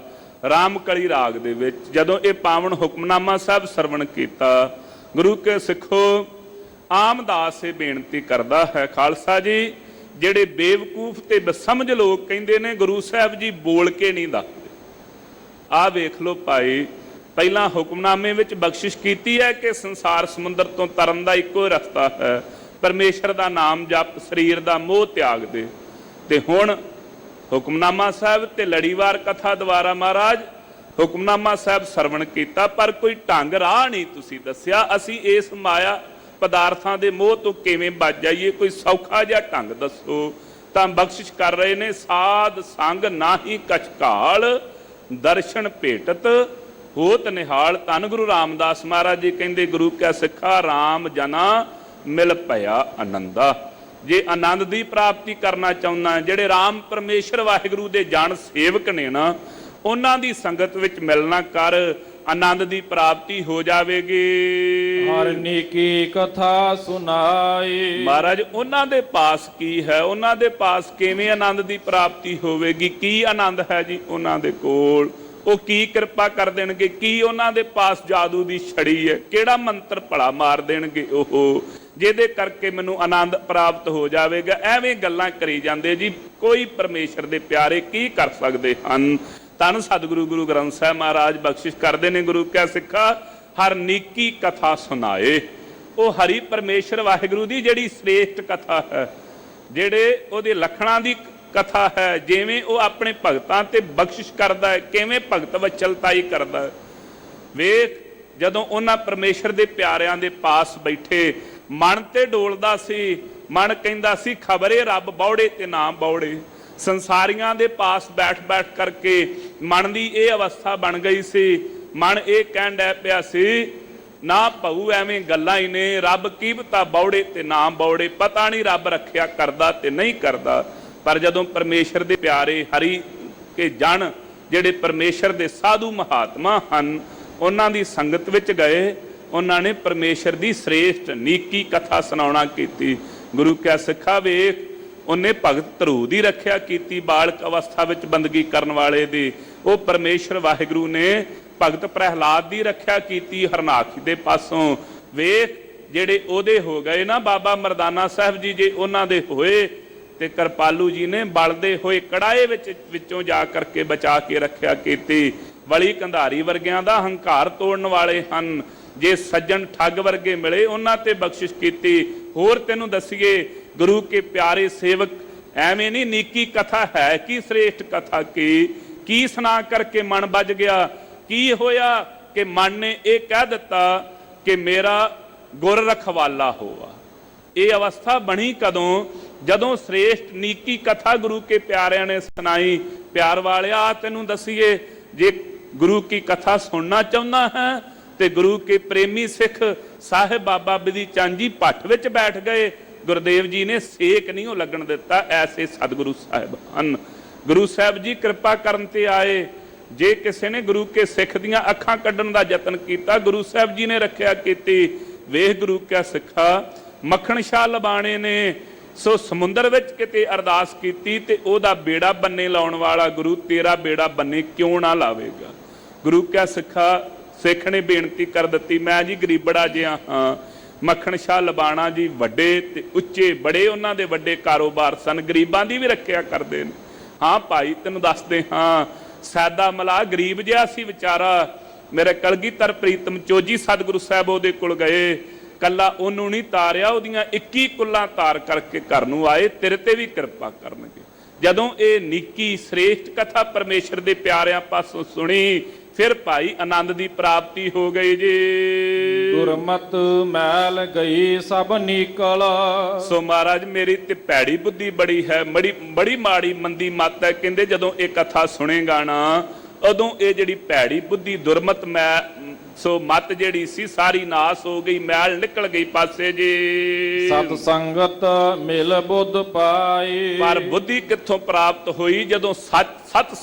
ਰਾਮ ਕਲੀ ਰਾਗ ਦੇ ਵਿੱਚ ਜਦੋਂ ਇਹ ਪਾਵਨ ਹੁਕਮਨਾਮਾ ਸਾਹਿਬ ਸਰਵਣ ਕੀਤਾ, ਗੁਰੂ ਕੇ ਸਿੱਖੋ, ਆਮਦਾਸ ਇਹ ਬੇਨਤੀ ਕਰਦਾ ਹੈ, ਖਾਲਸਾ ਜੀ ਜਿਹੜੇ ਬੇਵਕੂਫ ਤੇ ਬਸਮਝ ਲੋਕ ਕਹਿੰਦੇ ਨੇ ਗੁਰੂ ਸਾਹਿਬ ਜੀ ਬੋਲ ਕੇ ਨਹੀਂ ਦੱਸਦੇ। ਆਹ ਵੇਖ ਲਓ ਭਾਈ, ਪਹਿਲਾਂ ਹੁਕਮਨਾਮੇ ਵਿੱਚ ਬਖਸ਼ਿਸ਼ ਕੀਤੀ ਹੈ ਕਿ ਸੰਸਾਰ ਸਮੁੰਦਰ ਤੋਂ ਤਰਨ ਦਾ ਇੱਕੋ ਰਸਤਾ ਹੈ, ਪਰਮੇਸ਼ਰ ਦਾ ਨਾਮ ਜਪ, ਸਰੀਰ ਦਾ ਮੋਹ ਤਿਆਗ ਦੇ। ਤੇ ਹੁਣ ਹੁਕਮਨਾਮਾ ਸਾਹਿਬ ਤੇ ਲੜੀਵਾਰ ਕਥਾ ਦੁਆਰਾ ਮਹਾਰਾਜ ਹੁਕਮਨਾਮਾ ਸਾਹਿਬ ਸਰਵਣ ਕੀਤਾ, ਪਰ ਕੋਈ ਢੰਗ ਰਾਹ ਨਹੀਂ ਤੁਸੀਂ ਦੱਸਿਆ। ਅਸੀਂ ਇਸ ਮਾਇਆ ਪਦਾਰਥਾਂ ਦੇ ਮੋਹ ਤੋਂ ਕਿਵੇਂ ਬਚ ਜਾਈਏ, ਕੋਈ ਸੌਖਾ ਜਿਹਾ ਢੰਗ ਦੱਸੋ। ਤਾਂ ਬਖਸ਼ਿਸ਼ ਕਰ ਰਹੇ ਨੇ, ਸਾਧ ਸੰਗ ਨਾਹੀ ਕਛ ਘਾਲ, ਦਰਸ਼ਨ ਭੇਟਤ ਹੋਤ ਨਿਹਾਲ। ਧੰਨ ਗੁਰੂ ਰਾਮਦਾਸ ਮਹਾਰਾਜ ਜੀ ਕਹਿੰਦੇ, ਗੁਰੂ ਕੈ ਸਿੱਖਾ ਰਾਮ ਜਨਾ ਮਿਲ ਭਇਆ ਆਨੰਦਾ। ਜੇ ਆਨੰਦ ਦੀ ਪ੍ਰਾਪਤੀ ਕਰਨਾ ਚਾਹੁੰਦਾ, ਜਿਹੜੇ ਰਾਮ ਪਰਮੇਸ਼ਰ ਵਾਹਿਗੁਰੂ ਦੇ ਜਨ ਸੇਵਕ ਨੇ ਨਾ, ਉਹਨਾਂ ਦੀ ਸੰਗਤ ਵਿੱਚ ਮਿਲਣਾ ਕਰ, ਆਨੰਦ ਦੀ ਪ੍ਰਾਪਤੀ ਹੋ ਜਾਵੇਗੀ। ਹਰ ਨੇਕੀ ਕਥਾ ਸੁਨਾਏ। ਮਹਾਰਾਜ ਉਹਨਾਂ ਦੇ ਪਾਸ ਕੀ ਹੈ, ਉਹਨਾਂ ਦੇ ਪਾਸ ਕਿਵੇਂ ਆਨੰਦ ਦੀ ਪ੍ਰਾਪਤੀ ਹੋਵੇਗੀ? ਕੀ ਆਨੰਦ ਹੈ ਜੀ ਉਹਨਾਂ ਦੇ ਕੋਲ? ਉਹ ਕੀ ਕਿਰਪਾ ਕਰ ਦੇਣਗੇ? ਕੀ ਉਹਨਾਂ ਦੇ ਪਾਸ ਜਾਦੂ ਦੀ ਛੜੀ ਹੈ? ਕਿਹੜਾ ਮੰਤਰ ਭਲਾ ਮਾਰ ਦੇਣਗੇ ਉਹ, ਜਿਹਦੇ ਕਰਕੇ ਮੈਨੂੰ ਆਨੰਦ ਪ੍ਰਾਪਤ ਹੋ ਜਾਵੇਗਾ? ਐਵੇਂ ਗੱਲਾਂ ਕਰੀ ਜਾਂਦੇ ਜੀ। ਕੋਈ ਪਰਮੇਸ਼ਰ ਦੇ ਪਿਆਰੇ ਕੀ ਕਰ ਸਕਦੇ ਹਨ? ਧੰਨ ਸਤਿਗੁਰੂ ਗੁਰੂ ਗ੍ਰੰਥ ਸਾਹਿਬ ਮਹਾਰਾਜ ਬਖਸ਼ਿਸ਼ ਕਰਦੇ ਨੇ, ਗੁਰੂ ਕੈ ਸਿੱਖਾ ਹਰ ਨੀਕੀ ਕਥਾ ਸੁਣਾਏ। ਉਹ ਹਰੀ ਪਰਮੇਸ਼ਰ ਵਾਹਿਗੁਰੂ ਦੀ ਜਿਹੜੀ ਸ੍ਰੇਸ਼ਟ ਕਥਾ ਹੈ, ਜਿਹੜੇ ਉਹਦੇ ਲੱਖਣਾਂ ਦੀ ਕਥਾ ਹੈ, ਜਿਵੇਂ ਉਹ ਆਪਣੇ ਭਗਤਾਂ ਤੇ ਬਖਸ਼ਿਸ਼ ਕਰਦਾ ਹੈ, ਕਿਵੇਂ ਭਗਤ ਵਚਲਤਾਈ ਕਰਦਾ ਹੈ। ਵੇਖ, ਜਦੋਂ ਉਹਨਾਂ ਪਰਮੇਸ਼ਰ ਦੇ ਪਿਆਰਿਆਂ ਦੇ ਪਾਸ ਬੈਠੇ, ਮਨ ਤੇ ਡੋਲਦਾ ਸੀ। ਮਨ ਕਹਿੰਦਾ ਸੀ, ਖਬਰੇ ਰੱਬ ਬੌੜੇ ਤੇ ਨਾ ਬੌੜੇ। ਸੰਸਾਰੀਆਂ ਦੇ ਪਾਸ ਬੈਠ ਬੈਠ ਕਰਕੇ ਮਨ ਦੀ ਇਹ ਅਵਸਥਾ ਬਣ ਗਈ ਸੀ। ਮਨ ਇਹ ਕਹਿਣ ਡੈ ਪਿਆ ਸੀ, ਨਾ ਭਾਊ ਐਵੇਂ ਗੱਲਾਂ ਹੀ ਨੇ, ਰੱਬ ਕੀ ਪਤਾ ਬੌੜੇ ਤੇ ਨਾ ਬੌੜੇ, ਪਤਾ ਨਹੀਂ ਰੱਬ ਰੱਖਿਆ ਕਰਦਾ ਤੇ ਨਹੀਂ ਕਰਦਾ। ਪਰ ਜਦੋਂ ਪਰਮੇਸ਼ਰ ਦੇ ਪਿਆਰੇ ਹਰੀ ਕੇ ਜਨ, ਜਿਹੜੇ ਪਰਮੇਸ਼ਰ ਦੇ ਸਾਧੂ ਮਹਾਤਮਾ ਹਨ, ਉਹਨਾਂ ਦੀ ਸੰਗਤ ਵਿੱਚ ਗਏ, ਉਹਨਾਂ ਨੇ ਪਰਮੇਸ਼ਰ ਦੀ ਸ੍ਰੇਸ਼ਟ ਨੀਕੀ ਕਥਾ ਸੁਣਾਉਣਾ ਕੀਤੀ। ਗੁਰੂ ਕੈ ਸਿੱਖਾ ਵੇਖ, ਉਹਨੇ ਭਗਤ ਧਰੂ ਦੀ ਰੱਖਿਆ ਕੀਤੀ, ਬਾਲਕ ਅਵਸਥਾ ਵਿੱਚ ਬੰਦਗੀ ਕਰਨ ਵਾਲੇ ਦੀ। ਉਹ ਪਰਮੇਸ਼ਰ ਵਾਹਿਗੁਰੂ ਨੇ ਭਗਤ ਪ੍ਰਹਿਲਾਦ ਦੀ ਰੱਖਿਆ ਕੀਤੀ ਹਰਨਾਖੀ ਦੇ ਪਾਸੋਂ। ਵੇਖ, ਜਿਹੜੇ ਉਹਦੇ ਹੋ ਗਏ ਨਾ ਬਾਬਾ ਮਰਦਾਨਾ ਸਾਹਿਬ ਜੀ, ਜੇ ਉਹਨਾਂ ਦੇ ਹੋਏ ਤੇ ਕਿਰਪਾਲੂ ਜੀ ਨੇ ਬਲਦੇ ਹੋਏ ਕੜਾਏ ਵਿੱਚੋਂ ਜਾ ਕਰਕੇ ਬਚਾ ਕੇ ਰੱਖਿਆ ਕੀਤੀ। ਵਲੀ ਕੰਧਾਰੀ ਵਰਗਿਆਂ ਦਾ ਹੰਕਾਰ ਤੋੜਨ ਵਾਲੇ ਹਨ। ਜੇ ਸੱਜਣ ਠੱਗ ਵਰਗੇ ਮਿਲੇ, ਉਹਨਾਂ ਤੇ ਬਖਸ਼ਿਸ਼ ਕੀਤੀ। ਹੋਰ ਤੈਨੂੰ ਦਸੀਏ, ਗੁਰੂ ਕੇ ਪਿਆਰੇ ਸੇਵਕ ਐਵੇਂ ਨਹੀਂ, ਨੀਕੀ ਕਥਾ ਹੈ ਕੀ ਸ੍ਰੇਸ਼ਟ ਕਥਾ ਕੀ ਸੁਣਾ ਕਰਕੇ ਮਨ ਵੱਜ ਗਿਆ। ਕੀ ਹੋਇਆ ਕਿ ਮਨ ਨੇ ਇਹ ਕਹਿ ਦਿੱਤਾ ਕਿ ਮੇਰਾ ਗੁਰ ਰਖਵਾਲਾ ਹੋਵਾ। ਇਹ ਅਵਸਥਾ ਬਣੀ ਕਦੋਂ? ਜਦੋਂ ਸ੍ਰੇਸ਼ਟ ਨੀਕੀ ਕਥਾ ਗੁਰੂ ਕੇ ਪਿਆਰਿਆਂ ਨੇ ਸੁਣਾਈ। ਪਿਆਰ ਵਾਲਿਆ, ਤੈਨੂੰ ਦਸੀਏ, ਜੇ ਗੁਰੂ ਕੀ ਕਥਾ ਸੁਣਨਾ ਚਾਹੁੰਦਾ ਹੈ ਤੇ ਗੁਰੂ ਕੇ ਪ੍ਰੇਮੀ ਸਿੱਖ ਸਾਹਿਬ ਬਾਬਾ ਬਿਧੀ ਚੰਦ ਜੀ ਭੱਠ ਵਿੱਚ ਬੈਠ ਗਏ। ਗੁਰਦੇਵ ਜੀ ਨੇ ਸੇਕ ਨਹੀਂ ਉਹ ਲੱਗਣ ਦਿੱਤਾ। ਐਸੇ ਸਤਿਗੁਰੂ ਸਾਹਿਬ ਹਨ। ਗੁਰੂ ਸਾਹਿਬ ਜੀ ਕਿਰਪਾ ਕਰਨ ਤੇ ਆਏ। ਜੇ ਕਿਸੇ ਨੇ ਗੁਰੂ ਕੇ ਸਿੱਖ ਦੀਆਂ ਅੱਖਾਂ ਕੱਢਣ ਦਾ ਯਤਨ ਕੀਤਾ, ਗੁਰੂ ਸਾਹਿਬ ਜੀ ਨੇ ਰੱਖਿਆ ਕੀਤੀ। ਵੇਖ ਗੁਰੂ ਕਾ ਸਿੱਖਾ, ਮੱਖਣ ਸ਼ਾਹ ਲਬਾਣੇ ਨੇ ਸੋ ਸਮੁੰਦਰ ਵਿੱਚ ਕਿਤੇ ਅਰਦਾਸ ਕੀਤੀ ਤੇ ਉਹਦਾ ਬੇੜਾ ਬੰਨੇ ਲਾਉਣ ਵਾਲਾ ਗੁਰੂ ਤੇਰਾ ਬੇੜਾ ਬੰਨੇ ਕਿਉਂ ਨਾ ਲਾਵੇਗਾ। ਗੁਰੂ ਕਾ ਸਿੱਖਾ, ਸਿੱਖ ਨੇ ਬੇਨਤੀ ਕਰ ਦਿੱਤੀ, ਮੈਂ ਜੀ ਗਰੀਬੜਾ ਜਿਹਾ ਹਾਂ। ਮੱਖਣ ਸ਼ਾਹ ਲਬਾਣਾ ਜੀ ਵੱਡੇ ਤੇ ਉੱਚੇ, ਬੜੇ ਉਹਨਾਂ ਦੇ ਵੱਡੇ ਕਾਰੋਬਾਰ ਸਨ, ਗਰੀਬਾਂ ਦੀ ਵੀ ਰੱਖਿਆ ਕਰਦੇ ਨੇ। ਹਾਂ ਭਾਈ, ਤੈਨੂੰ ਦੱਸਦੇ ਹਾਂ, ਸਾਦਾ ਮਲਾ ਗਰੀਬ ਜਿਹਾ ਸੀ ਵਿਚਾਰਾ। ਮੇਰੇ ਕਲਗੀਧਰ ਪ੍ਰੀਤਮ ਚੋਜੀ ਸਤਿਗੁਰੂ ਸਾਹਿਬ ਉਹਦੇ ਕੋਲ ਗਏ। ਕੱਲਾ ਉਹਨੂੰ ਨਹੀਂ ਤਾਰਿਆ, ਉਹਦੀਆਂ 21 ਕੁੱਲਾਂ ਤਾਰ ਕਰਕੇ ਘਰ ਨੂੰ ਆਏ, ਤੇਰੇ ਤੇ ਵੀ ਕਿਰਪਾ ਕਰਨਗੇ। ਜਦੋਂ ਇਹ ਨੀਕੀ ਸ੍ਰੇਸ਼ਟ ਕਥਾ ਪਰਮੇਸ਼ਰ ਦੇ ਪਿਆਰਿਆਂ ਪਾਸੋਂ ਸੁਣੀ, ਫਿਰ ਭਾਈ ਆਨੰਦ ਦੀ ਪ੍ਰਾਪਤੀ ਹੋ ਗਈ ਜੀ। ਗੁਰਮਤ ਮੈਲ ਗਈ ਸਭ ਨਿਕਲ। ਸੋ ਮਹਾਰਾਜ, ਮੇਰੀ ਤੇ ਭੈੜੀ ਬੁੱਧੀ ਬੜੀ ਹੈ, ਬੜੀ ਮਾੜੀ ਮੰਦੀ ਮੱਤ ਹੈ। ਕਹਿੰਦੇ ਜਦੋਂ ਇਹ ਕਥਾ ਸੁਣੇਗਾ ਨਾ, ਉਦੋਂ ਇਹ ਜਿਹੜੀ ਭੈੜੀ ਬੁੱਧੀ ਦੁਰਮਤ ਸੋ ਮੱਤ ਜਿਹੜੀ ਸੀ ਸਾਰੀ ਨਾਸ ਹੋ ਗਈ, ਮੈਲ ਨਿਕਲ ਗਈ ਪਾਸੇ ਜੀ। ਸਤ ਸੰਗਤ ਮਿਲ ਬੁੱਧ ਪਾਈ। ਪਰ ਬੁੱਧੀ ਕਿੱਥੋਂ ਪ੍ਰਾਪਤ ਹੋਈ? ਜਦੋਂ ਸਤ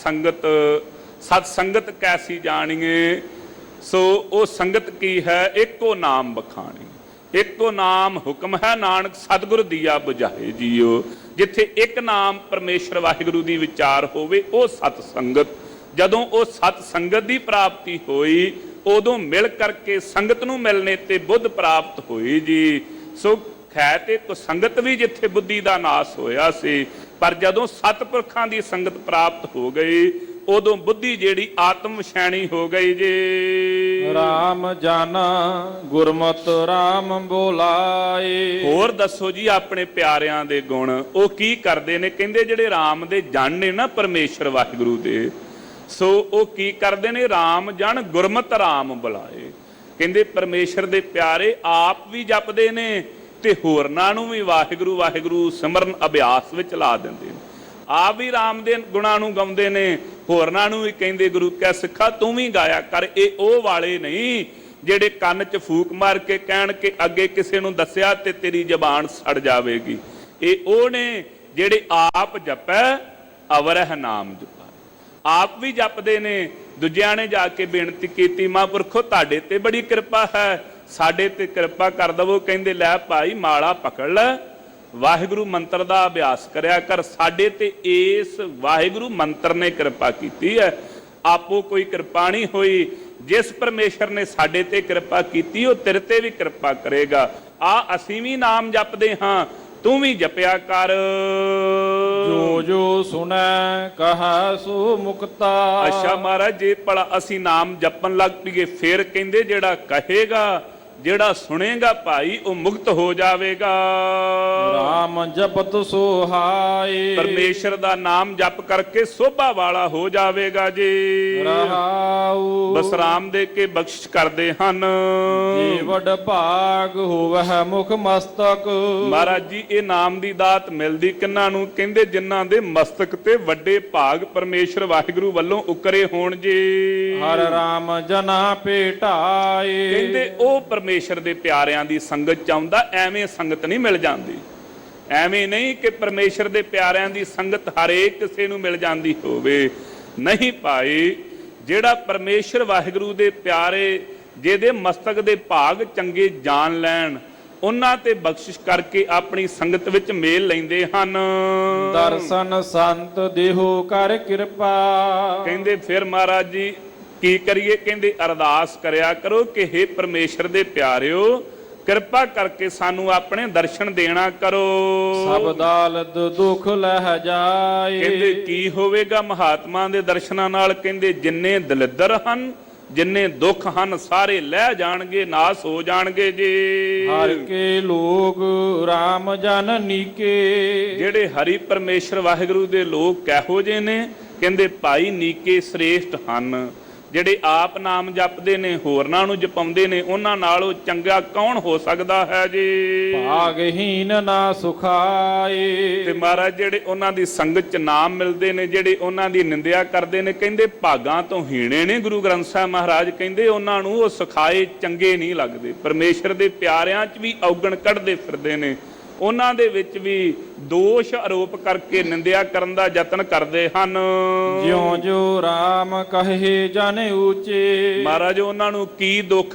ਸੰਗਤ ਕੈਸੀ ਜਾਣੀਏ। ਸੋ ਉਹ ਸੰਗਤ ਕੀ ਹੈ? ਇੱਕੋ ਨਾਮ ਬਖਾਣੀ, ਇੱਕੋ ਨਾਮ ਹੁਕਮ ਹੈ, ਨਾਨਕ ਸਤਿਗੁਰ ਦੀਆ ਬੁਝਾਏ ਜੀਓ। ਜਿੱਥੇ ਇੱਕ ਨਾਮ ਪਰਮੇਸ਼ਰ ਵਾਹਿਗੁਰੂ ਦੀ ਵਿਚਾਰ ਹੋਵੇ, ਉਹ ਸਤ ਸੰਗਤ। ਜਦੋਂ ਉਹ ਸਤ ਸੰਗਤ ਦੀ ਪ੍ਰਾਪਤੀ ਹੋਈ, ਉਦੋਂ ਮਿਲ ਕਰਕੇ ਸੰਗਤ ਨੂੰ ਮਿਲਣੇ ਤੇ ਬੁੱਧ ਪ੍ਰਾਪਤ ਹੋਈ ਜੀ। ਸੋ ਖੈ ਤੇ ਕੁਸੰਗਤ ਵੀ ਜਿੱਥੇ ਬੁੱਧੀ ਦਾ ਨਾਸ ਹੋਇਆ ਸੀ, ਪਰ ਜਦੋਂ ਸਤਪੁਰਖਾਂ ਦੀ ਸੰਗਤ ਪ੍ਰਾਪਤ ਹੋ ਗਈ, ਉਦੋਂ ਬੁੱਧੀ ਜਿਹੜੀ ਆਤਮ ਵਿਸ਼ੈਣੀ ਹੋ ਗਈ ਜੀ। ਰਾਮ ਜਨ ਗੁਰਮਤਿ ਰਾਮ ਬੋਲਾਏ। ਹੋਰ ਦੱਸੋ ਜੀ ਆਪਣੇ ਪਿਆਰਿਆਂ ਦੇ ਗੁਣ ਉਹ ਕੀ ਕਰਦੇ ਨੇ? ਕਹਿੰਦੇ ਜਿਹੜੇ ਰਾਮ ਦੇ ਜਨ ਨੇ ਨਾ ਪਰਮੇਸ਼ਰ ਵਾਹਿਗੁਰੂ ਦੇ, ਸੋ ਉਹ ਕੀ ਕਰਦੇ ਨੇ? ਰਾਮ ਜਨ ਗੁਰਮਤਿ ਰਾਮ ਬੁਲਾਏ। ਕਹਿੰਦੇ ਪਰਮੇਸ਼ਰ ਦੇ ਪਿਆਰੇ ਆਪ ਵੀ ਜਪਦੇ ਨੇ ਤੇ ਹੋਰਨਾਂ ਨੂੰ ਵੀ ਵਾਹਿਗੁਰੂ ਵਾਹਿਗੁਰੂ ਸਿਮਰਨ ਅਭਿਆਸ ਵਿੱਚ ਲਾ ਦਿੰਦੇ ਨੇ। ਆਪ ਵੀ ਰਾਮ ਦੇ ਗੁਣਾਂ ਨੂੰ ਗਾਉਂਦੇ ਨੇ, ਹੋਰਨਾਂ ਨੂੰ ਵੀ ਕਹਿੰਦੇ ਗੁਰੂ ਕੈ ਸਿੱਖਾ ਤੂੰ ਵੀ ਗਾਇਆ ਕਰ। ਇਹ ਉਹ ਵਾਲੇ ਨਹੀਂ ਜਿਹੜੇ ਕੰਨ 'ਚ ਫੂਕ ਮਾਰ ਕੇ ਕਹਿਣ ਕਿ ਅੱਗੇ ਕਿਸੇ ਨੂੰ ਦੱਸਿਆ ਤੇ ਤੇਰੀ ਜ਼ਬਾਨ ਸੜ ਜਾਵੇਗੀ। ਇਹ ਉਹ ਨੇ ਜਿਹੜੇ ਆਪ ਜਪੈ ਅਵਰਹ ਨਾਮ ਜਪਾ, ਆਪ ਵੀ ਜਪਦੇ ਨੇ। ਦੂਜਿਆਂ ਨੇ ਜਾ ਕੇ ਬੇਨਤੀ ਕੀਤੀ, ਮਹਾਂਪੁਰਖੋ ਤੁਹਾਡੇ ਤੇ ਬੜੀ ਕਿਰਪਾ ਹੈ, ਸਾਡੇ ਤੇ ਕਿਰਪਾ ਕਰ ਦਵੋ। ਕਹਿੰਦੇ ਲੈ ਭਾਈ ਮਾਲਾ ਪਕੜ ਲੈ, ਵਾਹਿਗੁਰੂ ਮੰਤਰ ਦਾ ਅਭਿਆਸ ਕਰਿਆ ਕਰ। ਸਾਡੇ ਤੇ ਇਸ ਵਾਹਿਗੁਰੂ ਮੰਤਰ ਨੇ ਕਿਰਪਾ ਕੀਤੀ ਹੈ, ਆਪੋ ਕੋਈ ਕਿਰਪਾ ਨਹੀਂ ਹੋਈ। ਜਿਸ ਪਰਮੇਸ਼ਰ ਨੇ ਸਾਡੇ ਤੇ ਕਿਰਪਾ ਕੀਤੀ ਉਹ ਤੇਰੇ ਤੇ ਵੀ ਕਿਰਪਾ ਕਰੇਗਾ। ਆ ਅਸੀਂ ਵੀ ਨਾਮ ਜਪਦੇ ਹਾਂ, ਤੂੰ ਵੀ ਜਪਿਆ ਕਰ। ਜੋ ਜੋ ਸੁਣੈ ਕਹੈ ਸੋ ਮੁਕਤਾ। ਅੱਛਾ ਮਹਾਰਾਜ, ਜੇ ਭਲਾ ਅਸੀਂ ਨਾਮ ਜਪਣ ਲੱਗ ਪਈਏ ਫਿਰ ਕਹਿੰਦੇ ਜਿਹੜਾ ਕਹੇਗਾ, ਜਿਹੜਾ ਸੁਣੇਗਾ ਭਾਈ ਉਹ ਮੁਕਤ ਹੋ ਜਾਵੇਗਾ। ਰਾਮ ਜਪਤ ਸੋਹਾਏ। ਪਰਮੇਸ਼ਰ ਦਾ ਨਾਮ ਜਪ ਕਰਕੇ ਸੋਭਾ ਵਾਲਾ ਹੋ ਜਾਵੇਗਾ ਜੀ। ਰਹਾਉ ਬਸ ਰਾਮ ਦੇ ਕੇ ਬਖਸ਼ਿਸ਼ ਕਰਦੇ ਹਨ। ਜੇ ਵੱਡ ਭਾਗ ਹੋਵੈ ਮੁਖ ਮਸਤਕ। ਮਹਾਰਾਜ ਜੀ ਇਹ ਨਾਮ ਦੀ ਦਾਤ ਮਿਲਦੀ ਕਿੰਨਾਂ ਨੂੰ? ਕਹਿੰਦੇ ਜਿਨ੍ਹਾਂ ਦੇ ਮਸਤਕ ਤੇ ਵੱਡੇ ਭਾਗ ਪਰਮੇਸ਼ਰ ਵਾਹਿਗੁਰੂ ਵੱਲੋਂ ਉਕਰੇ ਹੋਣ ਜੀ। ਹਰ ਰਾਮ ਜਨਾ ਭੇਟਾਏ। ਕਹਿੰਦੇ ਉਹ ਪਰਮੇਸ਼ਰ ਦੇ ਪਿਆਰਿਆਂ ਦੀ ਸੰਗਤ ਚ ਆਉਂਦਾ, ਐਵੇਂ ਸੰਗਤ ਨਹੀਂ ਮਿਲ ਜਾਂਦੀ। ਐਵੇਂ ਨਹੀਂ ਕਿ ਪਰਮੇਸ਼ਰ ਦੇ ਪਿਆਰਿਆਂ ਦੀ ਸੰਗਤ ਹਰੇਕ ਕਿਸੇ ਨੂੰ ਮਿਲ ਜਾਂਦੀ ਹੋਵੇ, ਨਹੀਂ ਭਾਈ। ਜਿਹੜਾ ਪਰਮੇਸ਼ਰ ਵਾਹਿਗੁਰੂ ਦੇ ਪਿਆਰੇ ਜਿਹਦੇ ਮਸਤਕ ਦੇ ਭਾਗ ਚੰਗੇ ਜਾਣ ਲੈਣ, ਉਹਨਾਂ ਤੇ ਬਖਸ਼ਿਸ਼ ਕਰਕੇ ਆਪਣੀ ਸੰਗਤ ਵਿੱਚ ਮੇਲ ਲੈਂਦੇ ਹਨ। ਦਰਸ਼ਨ ਸੰਤ ਦੇਹੋ ਕਰ ਕਿਰਪਾ। ਕਹਿੰਦੇ ਫਿਰ ਮਹਾਰਾਜ ਜੀ ਕੀ ਕਰੀਏ? ਕਹਿੰਦੇ ਅਰਦਾਸ ਕਰਿਆ ਕਰੋ ਕਿ ਹੇ ਪਰਮੇਸ਼ਰ ਦੇ ਪਿਆਰਿਓ, ਕਿਰਪਾ ਕਰਕੇ ਸਾਨੂੰ ਆਪਣੇ ਦਰਸ਼ਨ ਦੇਣਾ ਕਰੋ। ਸਭ ਦਾਲਦ ਦੁਖ ਲਹਿ ਜਾਏ। ਕਹਿੰਦੇ ਕੀ ਹੋਵੇਗਾ ਮਹਾਤਮਾ ਦੇ ਦਰਸ਼ਨਾਂ ਨਾਲ? ਕਹਿੰਦੇ ਜਿੰਨੇ ਦਲਿੱਦਰ ਹਨ, ਜਿੰਨੇ ਦੁੱਖ ਹਨ, ਸਾਰੇ ਲਹਿ ਜਾਣਗੇ, ਨਾਸ ਹੋ ਜਾਣਗੇ ਜੀ। ਹਰ ਕੇ ਲੋਕ ਰਾਮ ਜਨ ਨੀਕੇ। ਜਿਹੜੇ ਹਰੀ ਪਰਮੇਸ਼ਰ ਵਾਹਿਗੁਰੂ ਦੇ ਲੋਕ ਕਿਹੋ ਜਿਹੇ ਨੇ? ਕਹਿੰਦੇ ਭਾਈ ਨੀਕੇ ਸ੍ਰੇਸ਼ਟ ਹਨ। ਜਿਹੜੇ ਆਪ ਨਾਮ ਜਪਦੇ ਨੇ, ਹੋਰਨਾਂ ਨੂੰ ਜਪਾਉਂਦੇ ਨੇ, ਉਹਨਾਂ ਨਾਲੋਂ ਚੰਗਾ ਕੌਣ ਹੋ ਸਕਦਾ ਹੈ ਜੀ। ਭਾਗਹੀਨ ਨਾ ਸੁਖਾਏ। ਤੇ ਮਹਾਰਾਜ ਜਿਹੜੇ ਉਹਨਾਂ ਦੀ ਸੰਗਤ ਚ ਨਾਮ ਮਿਲਦੇ ਨੇ, ਜਿਹੜੇ ਉਹਨਾਂ ਦੀ ਨਿੰਦਿਆ ਕਰਦੇ ਨੇ, ਕਹਿੰਦੇ ਭਾਗਾਂ ਤੋਂ ਹੀਣੇ ਨੇ। ਗੁਰੂ ਗ੍ਰੰਥ ਸਾਹਿਬ ਮਹਾਰਾਜ ਕਹਿੰਦੇ ਉਹਨਾਂ ਨੂੰ ਉਹ ਸੁਖਾਏ ਚੰਗੇ ਨਹੀਂ ਲੱਗਦੇ। ਪਰਮੇਸ਼ਰ ਦੇ ਪਿਆਰਿਆਂ ਚ ਵੀ ਔਗਣ ਕੱਢਦੇ ਫਿਰਦੇ ਨੇ, ਉਹਨਾਂ ਦੇ ਵਿੱਚ ਵੀ ਦੋਸ਼ ਆਰੋਪ ਕਰਕੇ ਨਿੰਦਿਆ ਕਰਨ ਦਾ ਯਤਨ ਕਰਦੇ ਹਨ। ਜਿਉਂ ਜੋ ਰਾਮ ਕਹੇ ਜਨ ਉੱਚੇ। ਮਹਾਰਾਜ ਉਹਨਾਂ ਨੂੰ ਕੀ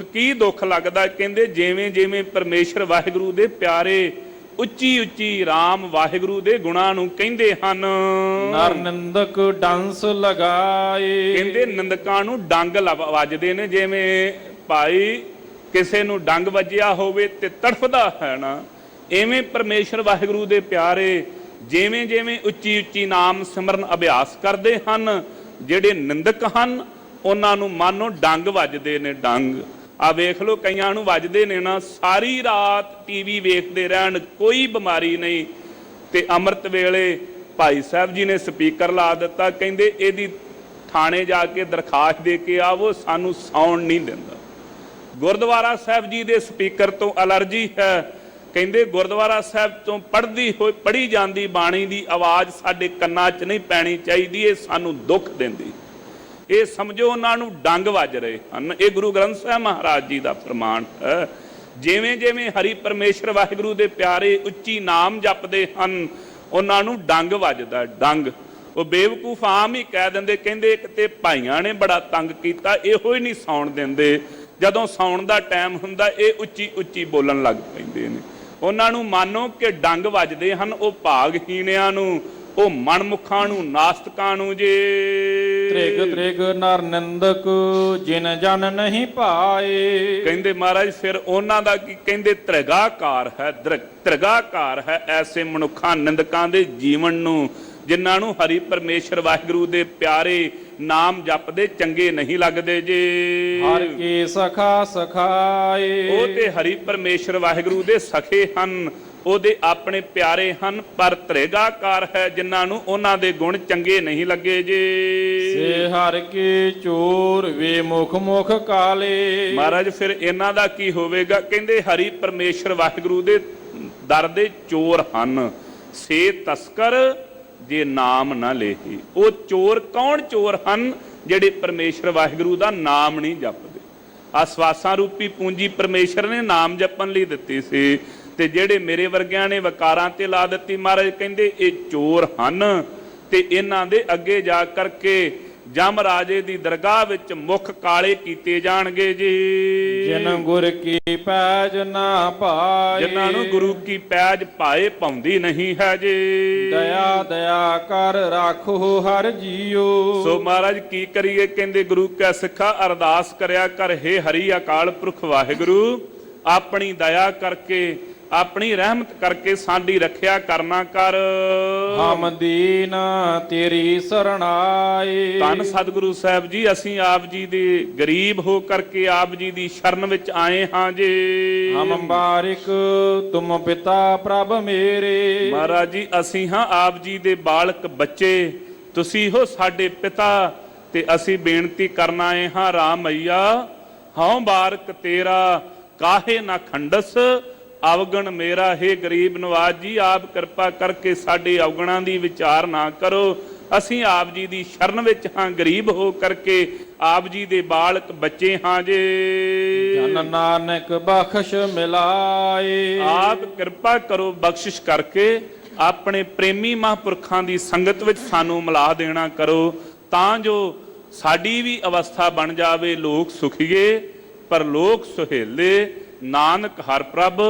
ਦੁੱਖ ਲੱਗਦਾ? ਕਹਿੰਦੇ ਜਿਵੇਂ ਜਿਵੇਂ ਪਰਮੇਸ਼ਰ ਵਾਹਿਗੁਰੂ ਦੇ ਪਿਆਰੇ ਉੱਚੀ ਉੱਚੀ ਰਾਮ ਵਾਹਿਗੁਰੂ ਦੇ ਗੁਣਾਂ ਨੂੰ ਕਹਿੰਦੇ ਹਨ, ਨਰ ਨਿੰਦਕ ਡੰਸ ਲਗਾਏ। ਕਹਿੰਦੇ ਨਿੰਦਕਾਂ ਨੂੰ ਡੰਗ ਵੱਜਦੇ ਨੇ। ਜਿਵੇਂ ਭਾਈ ਕਿਸੇ ਨੂੰ ਡੰਗ ਵੱਜਿਆ ਹੋਵੇ ਤੇ ਤੜਫਦਾ ਹੈ ਨਾ, ਐਵੇਂ ਪਰਮੇਸ਼ਰ ਵਾਹਿਗੁਰੂ ਦੇ ਪਿਆਰੇ ਜਿਵੇਂ ਜਿਵੇਂ ਉੱਚੀ ਉੱਚੀ ਨਾਮ ਸਿਮਰਨ ਅਭਿਆਸ ਕਰਦੇ ਹਨ, ਜਿਹੜੇ ਨਿੰਦਕ ਹਨ ਉਹਨਾਂ ਨੂੰ ਮਾਨੋ ਡੰਗ ਵੱਜਦੇ ਨੇ। ਡੰਗ ਆ ਵੇਖ ਲਓ, ਕਈਆਂ ਨੂੰ ਵੱਜਦੇ ਨੇ ਨਾ, ਸਾਰੀ ਰਾਤ ਟੀਵੀ ਵੇਖਦੇ ਰਹਿਣ, ਕੋਈ ਬਿਮਾਰੀ ਨਹੀਂ, ਤੇ ਅੰਮ੍ਰਿਤ ਵੇਲੇ ਭਾਈ ਸਾਹਿਬ ਜੀ ਨੇ ਸਪੀਕਰ ਲਾ ਦਿੱਤਾ, ਕਹਿੰਦੇ ਇਹਦੀ ਥਾਣੇ ਜਾ ਕੇ ਦਰਖਾਸਤ ਦੇ ਕੇ ਆਵੋ, ਸਾਨੂੰ ਸੌਣ ਨਹੀਂ ਦਿੰਦਾ। ਗੁਰਦੁਆਰਾ ਸਾਹਿਬ ਜੀ ਦੇ ਸਪੀਕਰ ਤੋਂ ਅਲਰਜੀ ਹੈ। ਕਹਿੰਦੇ ਗੁਰਦੁਆਰਾ ਸਾਹਿਬ ਤੋਂ ਪੜ੍ਹੀ ਜਾਂਦੀ ਬਾਣੀ ਦੀ ਆਵਾਜ਼ ਸਾਡੇ ਕੰਨਾਂ 'ਚ ਨਹੀਂ ਪੈਣੀ ਚਾਹੀਦੀ, ਇਹ ਸਾਨੂੰ ਦੁੱਖ ਦਿੰਦੀ। ਇਹ ਸਮਝੋ ਉਹਨਾਂ ਨੂੰ ਡੰਗ ਵੱਜ ਰਹੇ ਹਨ। ਇਹ ਗੁਰੂ ਗ੍ਰੰਥ ਸਾਹਿਬ ਮਹਾਰਾਜ ਜੀ ਦਾ ਫਰਮਾਨ ਹੈ। ਜਿਵੇਂ ਜਿਵੇਂ ਹਰੀ ਪਰਮੇਸ਼ਰ ਵਾਹਿਗੁਰੂ ਦੇ ਪਿਆਰੇ ਉੱਚੀ ਨਾਮ ਜਪਦੇ ਹਨ, ਉਹਨਾਂ ਨੂੰ ਡੰਗ ਵੱਜਦਾ। ਡੰਗ ਉਹ ਬੇਵਕੂਫ ਆਮ ਹੀ ਕਹਿ ਦਿੰਦੇ, ਕਹਿੰਦੇ ਇੱਕ ਤੇ ਭਾਈਆਂ ਨੇ ਬੜਾ ਤੰਗ ਕੀਤਾ, ਇਹੋ ਹੀ ਨਹੀਂ ਸੌਣ ਦਿੰਦੇ। ਜਦੋਂ ਸੌਣ ਦਾ ਟਾਈਮ ਹੁੰਦਾ ਇਹ ਉੱਚੀ ਉੱਚੀ ਬੋਲਣ ਲੱਗ ਪੈਂਦੇ ਨੇ। ਉਹਨਾਂ ਨੂੰ ਮਾਨੋ ਕਿ ਡੰਗ ਵੱਜਦੇ ਹਨ, ਉਹ ਭਾਗਹੀਣਿਆਂ ਨੂੰ, ਉਹ ਮਨਮੁਖਾਂ ਨੂੰ, ਨਾਸਤਕਾਂ ਨੂੰ ਜੇ। ਤ੍ਰਿਗ ਤ੍ਰਿਗ ਨਰ ਨਿੰਦਕ ਜਿਨ ਜਨ ਨਹੀਂ ਪਾਏ। ਕਹਿੰਦੇ ਮਹਾਰਾਜ ਫਿਰ ਉਹਨਾਂ ਦਾ ਕੀ? ਕਹਿੰਦੇ ਤ੍ਰਿਗਾਕਾਰ ਹੈ, ਤ੍ਰਿਗਾਕਾਰ ਹੈ ਐਸੇ ਮਨੁੱਖਾਂ ਨਿੰਦਕਾਂ ਦੇ ਜੀਵਨ ਨੂੰ, ਜਿਨ੍ਹਾਂ ਨੂੰ ਹਰੀ ਪਰਮੇਸ਼ਰ ਵਾਹਿਗੁਰੂ ਦੇ ਪਿਆਰੇ ਨਾਮ ਜਪਦੇ ਚੰਗੇ ਨਹੀਂ ਲੱਗਦੇ ਜੇ। ਹਰ ਕੇ ਸਖਾ ਸਖਾਏ। ਉਹ ਤੇ ਹਰੀ ਪਰਮੇਸ਼ਰ ਵਾਹਿਗੁਰੂ ਦੇ ਸਖੇ ਹਨ, ਉਹਦੇ ਆਪਣੇ ਪਿਆਰੇ ਹਨ, ਪਰ ਧਰੇਗਾਕਾਰ ਹੈ ਜਿਨ੍ਹਾਂ ਨੂੰ ਉਹਨਾਂ ਦੇ ਗੁਣ ਚੰਗੇ ਨਹੀਂ ਲੱਗੇ ਜੀ। ਸੇ ਹਰ ਕੇ ਚੋਰ ਵੇ ਮੁਖ ਮੁਖ ਕਾਲੇ। ਮਹਾਰਾਜ ਫਿਰ ਇਹਨਾਂ ਦਾ ਕੀ ਹੋਵੇਗਾ? ਕਹਿੰਦੇ ਹਰੀ ਪਰਮੇਸ਼ਰ ਵਾਹਿਗੁਰੂ ਦੇ ਦਰ ਦੇ ਚੋਰ ਹਨ। ਸੇ ਤਸਕਰ ਜੇ ਨਾਮ ਨਾ ਲੇਹੀ। ਉਹ ਚੋਰ ਕੌਣ ਚੋਰ ਹਨ? ਜਿਹੜੇ ਪਰਮੇਸ਼ਰ ਵਾਹਿਗੁਰੂ ਦਾ ਨਾਮ ਨਹੀਂ ਜਪਦੇ। ਆਸਵਾਸਾਂ ਰੂਪੀ ਪੂੰਜੀ ਪਰਮੇਸ਼ਰ ਨੇ ਨਾਮ ਜਪਣ ਲਈ ਦਿੱਤੀ ਸੀ, ਤੇ ਜਿਹੜੇ ਮੇਰੇ ਵਰਗਿਆਂ ਨੇ ਵਕਾਰਾਂ ਤੇ ਲਾ ਦਿੱਤੀ। ਮਹਾਰਾਜ ਕਹਿੰਦੇ ਇਹ ਚੋਰ ਹਨ, ਤੇ ਇਹਨਾਂ ਦੇ ਅੱਗੇ ਜਾ ਕਰਕੇ ਜਮ ਰਾਜੇ ਦੀ ਦਰਗਾਹ ਵਿੱਚ ਮੁਖ ਕਾਲੇ ਕੀਤੇ ਜਾਣਗੇ ਜੀ। ਜਿਨ ਗੁਰ ਕੀ ਪੈਜ ਨਾ ਪਾਏ। ਜਿਨ੍ਹਾਂ ਨੂੰ ਗੁਰੂ ਕੀ ਪੈਜ ਪਾਏ ਪਾਉਂਦੀ ਨਹੀਂ ਹੈ ਜੀ। ਦਇਆ ਦਇਆ ਕਰ ਰਾਖੋ ਹਰ ਜੀਓ। ਸੋ ਮਹਾਰਾਜ ਕੀ ਕਰੀਏ? ਕਹਿੰਦੇ ਗੁਰੂ ਕੈ ਸਿੱਖਾ ਅਰਦਾਸ ਕਰਿਆ ਕਰ, ਹੇ ਹਰੀ ਅਕਾਲ ਪੁਰਖ ਵਾਹਿਗੁਰੂ, ਆਪਣੀ ਦਇਆ ਕਰਕੇ, ਆਪਣੀ ਰਹਿਮਤ ਕਰਕੇ ਸਾਡੀ ਰੱਖਿਆ ਕਰਨਾ ਕਰ। ਹਮ ਦੀਨ ਤੇਰੀ ਸਰਣ ਆਏ। ਧੰਨ ਸਤਿਗੁਰੂ ਸਾਹਿਬ ਜੀ, ਅਸੀਂ ਆਪ ਜੀ ਦੇ ਗਰੀਬ ਹੋ ਕਰਕੇ ਆਪ ਜੀ ਦੀ ਸ਼ਰਨ ਵਿੱਚ ਆਏ ਹਾਂ ਜੀ। ਹਮ ਬਾਰਿਕ ਤੁਮ ਪਿਤਾ ਪ੍ਰਭ ਮੇਰੇ। ਮਹਾਰਾਜ ਜੀ ਅਸੀਂ ਹਾਂ ਆਪ ਜੀ ਦੇ ਬਾਲਕ ਬੱਚੇ, ਤੁਸੀਂ ਹੋ ਸਾਡੇ ਪਿਤਾ, ਤੇ ਅਸੀਂ ਬੇਨਤੀ ਕਰਨ ਆਏ ਹਾਂ ਰਾਮ ਮਈਆ, ਹਉ ਬਾਰਕ ਤੇਰਾ ਕਾਹੇ ਨਾ ਖੰਡਸ ਅਵਗਣ ਮੇਰਾ। ਹੈ ਗਰੀਬ ਨਵਾਜ ਜੀ, ਆਪ ਕਿਰਪਾ ਕਰਕੇ ਸਾਡੇ ਅਵਗਣਾਂ ਦੀ ਵਿਚਾਰ ਨਾ ਕਰੋ। ਅਸੀਂ ਆਪ ਜੀ ਦੀ ਸ਼ਰਨ ਵਿੱਚ ਹਾਂ, ਗਰੀਬ ਹੋ ਕਰਕੇ ਆਪ ਜੀ ਦੇ ਬਾਲਕ ਬੱਚੇ ਹਾਂ ਜੇ। ਜਨ ਨਾਨਕ ਬਖਸ਼ ਮਿਲਾਏ। ਆਪ ਕਿਰਪਾ ਕਰੋ ਬਖਸ਼ਿਸ਼ ਕਰਕੇ ਆਪਣੇ ਪ੍ਰੇਮੀ ਮਹਾਂਪੁਰਖਾਂ ਦੀ ਸੰਗਤ ਵਿੱਚ ਸਾਨੂੰ ਮਿਲਾ ਦੇਣਾ ਕਰੋ, ਤਾਂ ਜੋ ਸਾਡੀ ਵੀ ਅਵਸਥਾ ਬਣ ਜਾਵੇ। ਲੋਕ ਸੁਖੀਏ ਪਰ ਲੋਕ ਸੁਹੇਲੇ, ਨਾਨਕ ਹਰ ਪ੍ਰਭ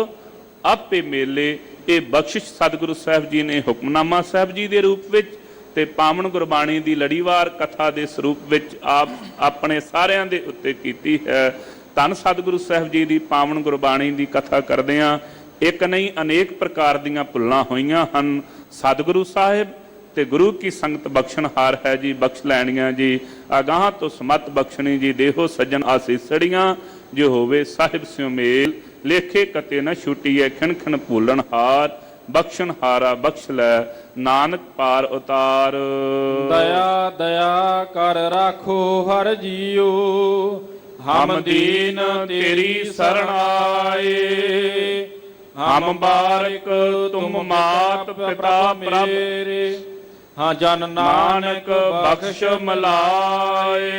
ਆਪੇ ਮੇਲੇ। ਇਹ ਬਖਸ਼ਿਸ਼ ਸਤਿਗੁਰੂ ਸਾਹਿਬ ਜੀ ਨੇ ਹੁਕਮਨਾਮਾ ਸਾਹਿਬ ਜੀ ਦੇ ਰੂਪ ਵਿੱਚ ਤੇ ਪਾਵਨ ਗੁਰਬਾਣੀ ਦੀ ਲੜੀਵਾਰ ਕਥਾ ਦੇ ਸਰੂਪ ਵਿੱਚ ਆਪ ਆਪਣੇ ਸਾਰਿਆਂ ਦੇ ਉੱਤੇ ਕੀਤੀ ਹੈ। ਧੰਨ ਸਤਿਗੁਰੂ ਸਾਹਿਬ ਜੀ ਦੀ ਪਾਵਨ ਗੁਰਬਾਣੀ ਦੀ ਕਥਾ ਕਰਦਿਆਂ ਇੱਕ ਨਹੀਂ ਅਨੇਕ ਪ੍ਰਕਾਰ ਦੀਆਂ ਭੁੱਲਾਂ ਹੋਈਆਂ ਹਨ। ਸਤਿਗੁਰੂ ਸਾਹਿਬ ਤੇ ਗੁਰੂ ਕੀ ਸੰਗਤ ਬਖਸ਼ਣਹਾਰ ਹੈ ਜੀ, ਬਖਸ਼ ਲੈਣੀਆਂ ਜੀ। ਅਗਾਹਾਂ ਤੋਂ ਸਮਤ ਬਖਸ਼ਣੀ ਜੀ, ਦੇਹੋ ਸੱਜਣ ਆਸੀਸੜੀਆਂ, ਜੋ ਹੋਵੇ ਸਾਹਿਬ ਸਿਉ ਮੇਲ। ਲੇਖੇ ਕਤੇ ਨ ਛੁਟੀਐ ਖਿਣ ਖਿਣ ਭੂਲਣ ਹਾਰ, ਬਖਸ਼ਣ ਹਾਰਾ ਬਖਸ਼ ਲੈ ਨਾਨਕ ਪਾਰ ਉਤਾਰ। ਦਇਆ ਦਇਆ ਕਰ ਰਾਖੋ ਹਰ ਜੀਓ, ਹਮ ਦੀਨ ਤੇਰੀ ਸਰਣ ਆਏ। ਹਮ ਬਾਰਿਕ ਤੁਮ ਮਾਤ ਪਿਤਾ ਮੇਰੇ, ਹਾਂ ਜਨ ਨਾਨਕ ਬਖਸ਼ ਮਿਲਾਏ।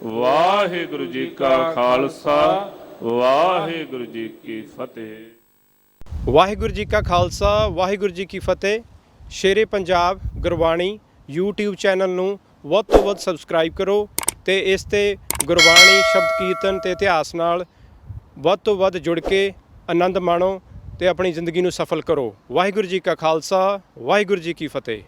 ਵਾਹਿਗੁਰੂ ਜੀ ਕਾ ਖਾਲਸਾ, ਵਾਹਿਗੁਰੂ ਜੀ ਕੀ ਫਤਿਹ। ਵਾਹਿਗੁਰੂ ਜੀ ਕਾ ਖਾਲਸਾ, ਵਾਹਿਗੁਰੂ ਜੀ ਕੀ ਫਤਿਹ। ਸ਼ੇਰੇ ਪੰਜਾਬ ਗੁਰਬਾਣੀ YouTube ਚੈਨਲ ਨੂੰ ਵੱਧ ਤੋਂ ਵੱਧ ਸਬਸਕ੍ਰਾਈਬ ਕਰੋ ਤੇ ਇਸ ਤੇ ਗੁਰਬਾਣੀ ਸ਼ਬਦ ਕੀਰਤਨ ਤੇ ਇਤਿਹਾਸ ਨਾਲ ਵੱਧ ਤੋਂ ਵੱਧ ਜੁੜ ਕੇ ਆਨੰਦ ਮਾਣੋ ਤੇ ਆਪਣੀ ਜ਼ਿੰਦਗੀ ਨੂੰ ਸਫਲ ਕਰੋ। ਵਾਹਿਗੁਰੂ ਜੀ ਕਾ ਖਾਲਸਾ, ਵਾਹਿਗੁਰੂ ਜੀ ਕੀ ਫਤਿਹ।